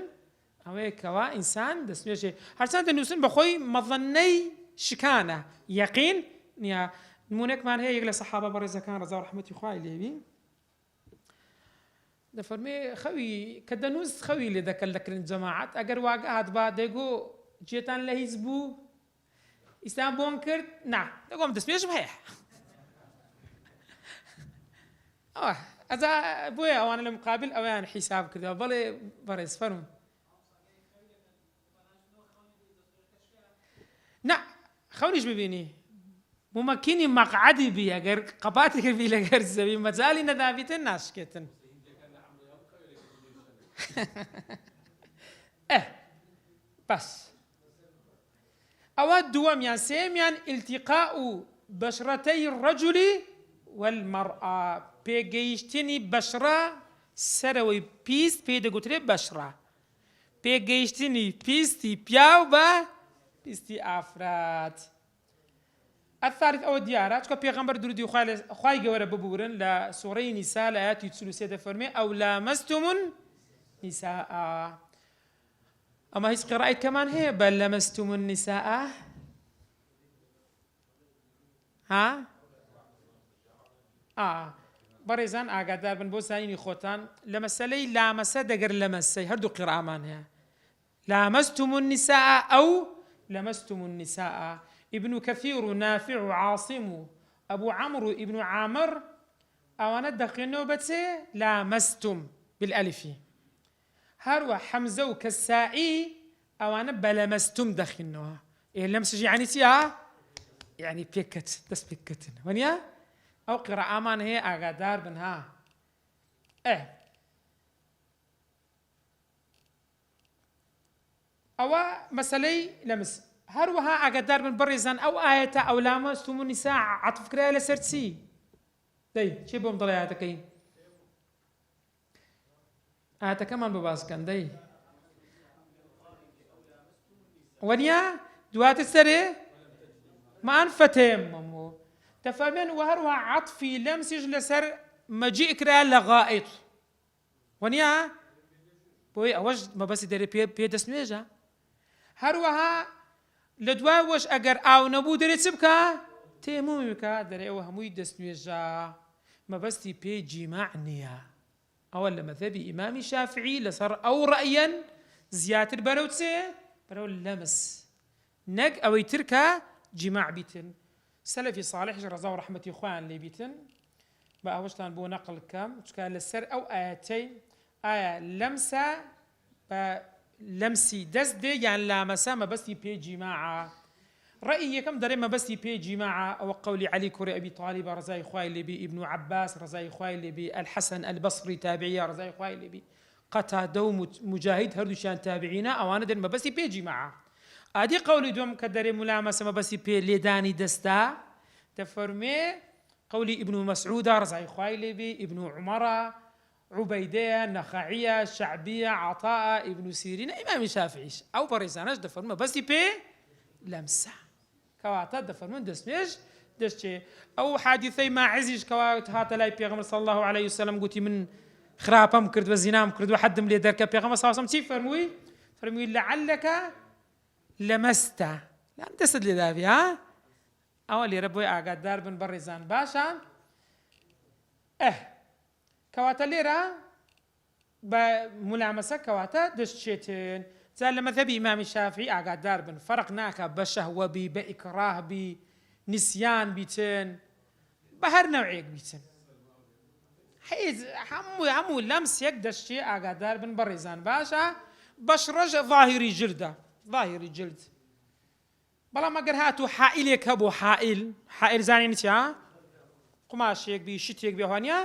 ئەوەیە کەوا ئینسان دەستنوێژێ هەرچەندە نووستن بەخۆی مەظەنەی شکانە یەقین نییە. نمونێکمان هەیە یەک لە سەحابە بەڕێزەکان ڕەزا و ڕەحمەتی خوای لێبی دەفەرمێ خەوی کە دەنووست خەوی لێ دەکەن لەکردن جەماعەت ئەگەر واگە هات با دەیگۆ جێتان لە هیچ بوو ئیسلام بۆم کرد نا دەگۆم دەستنوێژم هەیە ئەجا بۆیە ئەوانە لە مقابل ئەویان حیساب کردەوە. بەڵێ بەڕێز فەرموون نا خەونیش ببینی ممکنی مەقعدی بی ئەگەر قەپاتی کردی لەگەر زەوی مەجالی نەدابیتن ناشکێتن. بەس ئەوە دووەمیان سێمیان التقاء بەشرەتەی الرەجل والمەرأە پێگەیشتنی بەشرە سەرەوەی پیست پێی دەگوترێت بەشرە پێگەیشتنی پیستی پیاو بە پیستی ئافراد. الثالث ئەوە دیارە چکە پێغەمبەر درودی خوای گەورە ببورن لە سوورەی نیسا لە ئاەتی 43 دەفەرمێ ئەو لامەستم النساء ئەمە هیچ قیڕائەت کەمان هەیە بە لەمەستم النساء ها بەڕێزان ئاگادار بن بۆ زانینی خۆتان لە مەسەلەی لامەسە دەگەر لەمەسەی هەردوو قیڕامان هەیە لامەستم النساء ئەو لەمەستم النساء. ابن كثير ونافع وعاصم أبو عمرو ابن عامر أوانا دقينو بتسي لامستم بالألف هەروە حەمزە و کەسائی ئەوانە بەلەمەستوم دەخینەوە. لەمسش یعنی چیە؟ یعنی پێکەت دەست پێکەتن وەنیە ئەو قیرەئامان هەیە ئاگادار بن ها. ئەوە مەسەلەی لەمس. هەروەها ئاگادار بن بەڕێزان ئەو ئاەتە ئەو لامەستوم النساء عەطف کرایە لەسەر چی؟ دەی چی بۆم دەڵێ ئاەتەکەی؟ ئاەتەکەمان بۆ باسکەن دەی وەنیە دواتر سەرێ مان فتەیەمەموا دەفەرمێن و هەروەها عەطفی لەمسیش لەسەر مەجیء کرایە لە غائط وەنیە بۆی ئەوەش مەبەستی دەرێ پێ دەستنوێژە. هەروەها لە دوای وەش ئەگەر ئاو نەبوو دەرێت چ بکە؟ تەیەمومی بکە دەرێ ئەوە هەمووی دەستنوێژە مەبەستی پێی جیماع نییە. ئەوە لە مەذهبی ئیمامی شافعی لەسەر ئەو ڕەئیەن زیاتر بەرەو چێ؟ بەرەو لەمس نەک ئەوەی تر کە جیماع بیتن. سەلەفی ساڵحش ڕەزا و ڕەحمەتی خۆیان لێ بیتن بە ئەوەشتان بۆ نەقڵ بکەم چونکە لەسەر ئەو ئاەتەی ئایا لەمسە بە لەمسی دەست دێ یان لامەسە مەبەستی پێ جیماعە. ڕەئی یەکەم دەرێ مەبەستی پێ جیماعە ئەوە قەولی عەلی کوڕی ئەبی طالیب ڕەزای خوای لێبی، ئیبن عەباس ڕەزای خوای لێبی، ئەلحەسەن ئەلبەسری تابعیە ڕەزای خوای لێبی، قەتادە و مجاهید هەردووشیان تابعینە ئەوانە دەن مەبەستی پێ جیماعە. ئادی قەولی دوم کە دەرێ مولامەسە مەبەستی پێ لێدانی دەستا دەفەرمێ قەولی ئیبن مەسعودە ڕەزای خوای لێبی، ئیبن عومەرە، عوبەیدەیە، نەخەعیە، شەعبیە، عەطاءە، ئیبن سیرینە، ئیمامی شافعیش ئەو بەڕێزانەش دەفەرمون مەبەستی پێ لەمسە کەواتە دەفەرمون دەستنوێژ دەستچێ. ئەو حادیثەی ماعزیش کەوا هاتە لای پێغەمبەر صلی الله علیه وسلم گوتی من خراپەم کردووە زینام کردووە حەدم لێ دەرکە پێغەمبەر صلی الله علیه وسلم چی فەرمووی؟ فەرمووی لەعەلەکە لەمەستە یان دەستت لێ دابی ها. ئەوە لێرە بۆی ئاگادار بن بەڕێزان باشە. کەواتە لێرە بە مولامەسە کەواتە دەستچێتن. جا لە مەذهبی ئیمامی شافعی ئاگادار بن فەرق ناکە بە شەهوە بی، بە ئیکراه بی، نسیان بیتن، بە هەر نەوعێک بیتن هەموو لەمسێک دەستچێ ئاگادار بن بەڕێزان باشە. بەشڕەش ظاهری جلدە ظاهری جلد بەڵام ئەگەر هاتوو حائلێک هەبوو حائل زانین چیە؟ قماشێک بی شتێک بێ هەوانە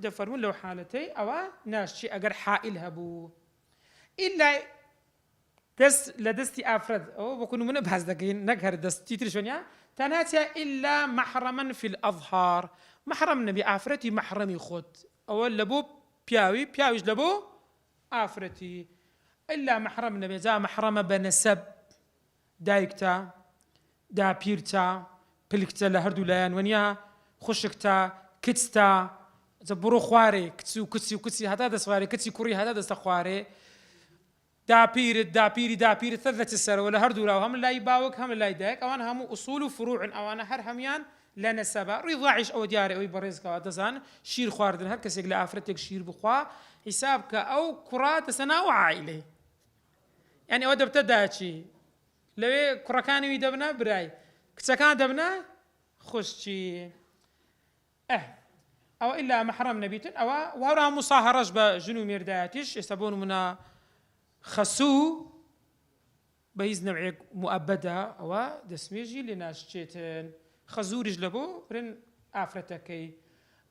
دەفەرمون لەو حالەتەی ئەوە ناشچی ئەگەر حائل هەبوو ئیلا دەست لە دەستی ئافرەت ئەوە بۆ نمونە باز دەکەین نەک هەر دەستی ترش وەنیا تەنها چیە ئیلا مەحرەمەن فی الأظهار مەحرەم نەبی ئافرەتی مەحرەمی خۆت ئەوە لە بۆ پیاویش لە بۆ ئافرەتی ئیلا مەحرەم نەبێ جا مەحرەمە بە نەسەب دایکتە داپیرتە پلکتە لە هەردوو لایەن وەنیا خوشکتە کچتە بڕۆ خوارێ کچی و کچی هەتا دەسوارێ کچی کوڕی هەتا دەستە خوارێ داپیرت دەچێت سەرەوە لە هەردوو لاو هەم لای باوک هەم لای دایک ئەوان هەموو ئوسول و فروعن ئەوانە هەر هەمیان لە نەسەبە ڕیضاعیش ئەوە دیارە ئەوەی بەڕێزکەوە دەزان شیر خواردن هەر کەسێک لە ئافرەتێک شیر بخوا حیساب کە ئەو کوڕا دەسە ناو عائیلەی یعنی ئەوە دەبتە داچی لەوێ کوڕەکانیوی دەبنە برای کچەکان دەبنە خوشتی ئەوە ئیلا مەحرەم نەبیتن ئەوە وەرا موساهەڕەش بە ژن و مێردایەتیش ئێستا بۆ نمونە خەسوو بە هیچ نەوعێک موئەبەدە ئەوە دەستمێژی لێ ناشچێتن خەزوریش لە بۆ برن ئافرەتەکەی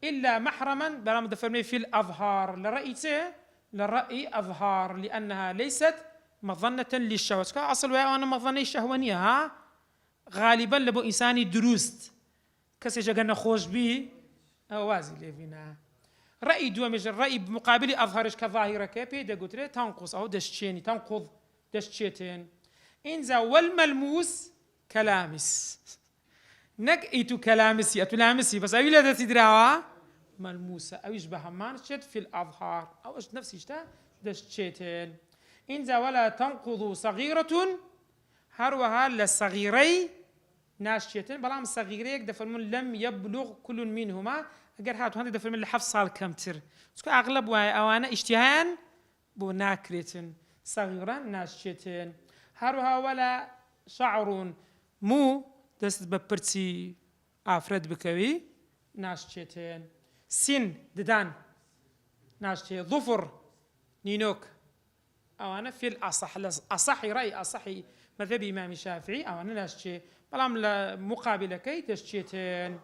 ئیلا مەحرەمەن بەڵام دەفەرمێ فی الأظهار لە ڕەئی چێ لە ڕەئی ئەظهار لأنها ليست مظنة للشهوة چکە ئەسڵ وایە ئەوانە مەظنەی شەهوە نییە ها غالیبەن لە بۆ ئینسانی دروست کەسێک ئەگەر نەخۆش بی ئەوە وازی لێ بینە. ڕەئی دووەمێژ ڕەئی مقابلی ئەظهارش کە ظاهیرەکە پێی دەگوترێت تەنقوس ئەو دەستچێنی تەنقوض دەستچێتێن ئینجا والمەلموس کەلامس نەک ئیت و کەلامسی ئەتو لامسی بەس ئەوی لە دەستی دراوە مەلموسە ئەویش بە هەمان چێت فی الأظهار ئەوەش نەفسیشتە دەستچێتێن ئینجا وەلا تەنقوض سەغیرەة هەروەها لە سەغیرەی ناشچێتن بەڵام سەغیرەیەک دەفەرمون لەم یەبلوغ کل منهما ئەگەر هاتوو هەندێک دەفەرمون لە 7 ساڵ کەمتر چونکە ئاغلب وایە ئەوانە ئیشتیهایان بۆ ناکرێتن سەغیرە ناشچێتن. هەروەها وەلا شەعڕون موو دەست بە پرچی ئافرەت بکەوی ناشچێتن. سین ددان ناشچێت. ظفر نینۆک أو أنا في الأصح أصحي رأي أصحي مذهب إمام الشافعي أو أنا ناشتي بلام مقابلة كي تشتيتين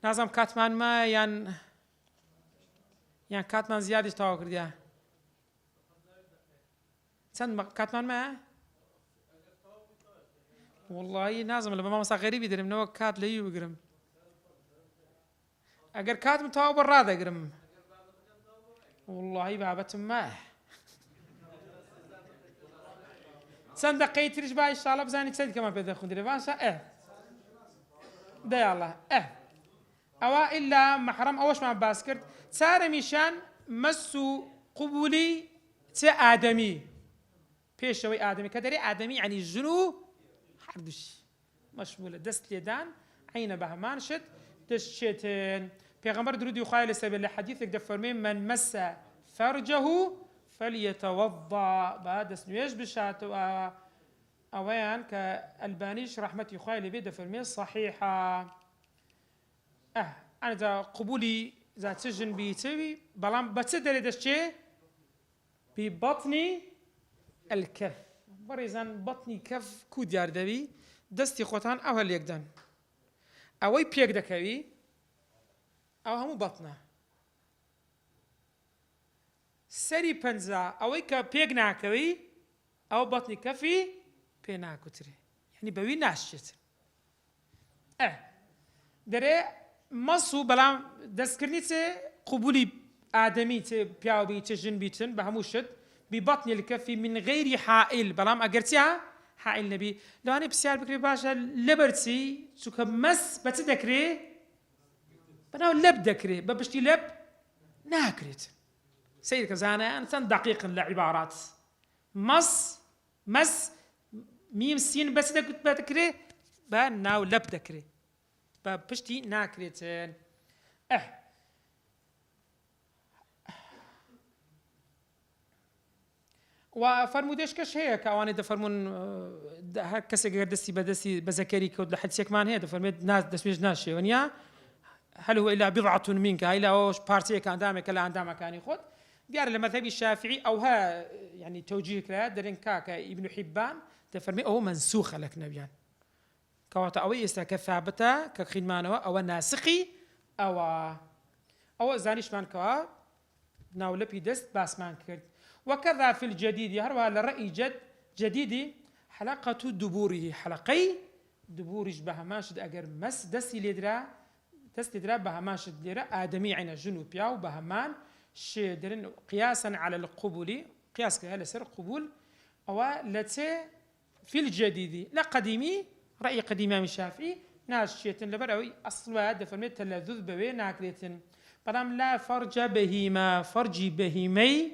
نازم كاتمان ما يعني كاتمان زيادة تواكر ديا سند كاتمان ما والله نازم لما مسا غريب يدرم نو كات ليو يقرم أجر كات متواو برا يقرم والله بابة ما سند دقيقة ريش باي إن شاء الله بزاني تسد كمان بيدا خندري باشا ده الله أو إلا محرم أوش مع باسكرت صار مشان مسو قبولي آدمي بيشوي آدمي كدري آدمي يعني الجنو حردش مشمولة دست يدان عين بهمان شد دست شتين پیغمبر درود يخايل سبيل الحديث دفرمين من مس فرجه فليتوضا بعد سنويش بشات اوان كالبانيش رحمة يخايل بيد دفرمين صحيحة انا ذا قبولي ذا تسجن بيتوي بلام بتصدر دشي ببطني الكف بريزان بطني كف كود ياردبي دستي خوتان او هل يقدن اوي بيك دكوي او همو بطنه سري بنزا اوي كبيك ناكوي او بطني كفي بيناكوتري يعني بوي ناشت دري مصو بلام دسكرنيتي قبولي آدمي تي بياو بيتي جن بيتن بهموشت ببطن الكف من غير حائل بلام أجرتها حائل نبي لو أنا بسيار بكري باشا لبرتي سوك مس بتذكري بناو لب ذكري ببشتي لب ناكرت سيد كزانا إنسان دقيق لعبارات مس ميم سين بس بتذكري بناو لب ذكري ببشتي ناكرت وفرمودش كش هي كأواني دفرمون هكسي قردسي بدسي بذكري كود لحد سيك مان هي دفرمت ناس دسميج ناشي ونيا هل هو إلا بضعة منك إلا أوش بارتي كان دامك لا عندما كان يخد ديار المذهب الشافعي أو ها يعني توجيه كلا درين كاكا ابن حبان دفرمي أو منسوخ لك نبيان كواتا أو كثابتا كخدمانه أو ناسخي أو زانيش مان كوا ناو لبي دست باس مان كرد وكذا في الجديد هروا للرأي جديد حلقة دبوره حلقي دبورش بهماشد أجر مس دسي لدرا بهماشد لرا آدمي عين جنوب ياو بهمان شدرن قياسا على القبول قياس كهلا سر قبول أو لتي في الجديد لا قديمي رأي قديم من الشافعي ناس شيتن لبروي أصلا دفرمت تلذذ بوي ناكريتن برام لا فرج بهيما فرجي بهيمي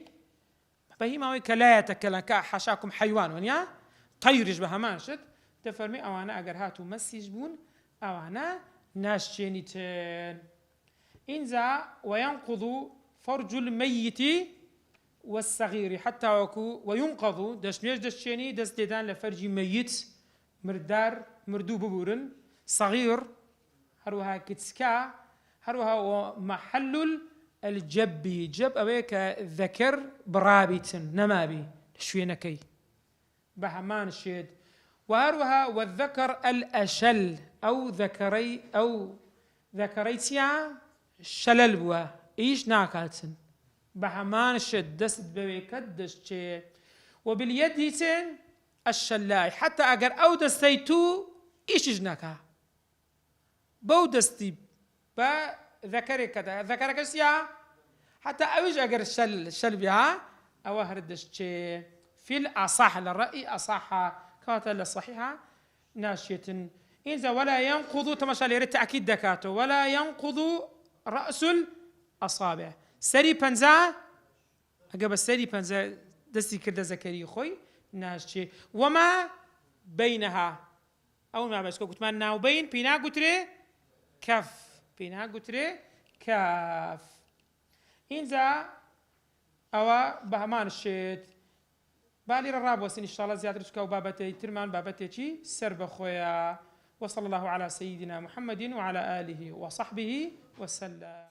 بهيما كلا يتكلم كحشاكم حيوان ونيا طيرج بهمانشد تفرمي أوانا أجر هاتو مسيجبون أوانا ناس شينيتن إنزا وينقض فرج الميت والصغير حتى وينقض دشنيش دشيني دس ديدان لفرج ميت مردار مردو ببورن صغير هروها كتسكا هروها محل الجب جب أويك ذكر برابط نمابي شوينكي بهمان الشيد وهروها والذكر الأشل أو ذكريتيا شلل بوا إيش ناكاتن بهمان الشيد دست بويك دست وباليد الشلاي حتى أجر أو دستيتو إيش جناكا بو دستي با ذكرك كذا ذكرك سيا حتى أوج أجر الشل بها أو هردش في الأصح للرأي أصح كاتل الصحيحة ناشية إذا ولا ينقض تمشى للتأكيد دكاته ولا ينقض رأس الأصابع سري بنزا أجاب السري بنزا دستي كده ذكري خوي ناشية وما بينها أو ما بس كنت ما وبين بينا قتري كف بينا قتري كاف إنزا أو بهمان الشيت بالي الراب وسين إن شاء الله زيادة رشكا وبابتي ترمان بابتي شي سرب خويا وصلى الله على سيدنا محمد وعلى آله وصحبه وسلم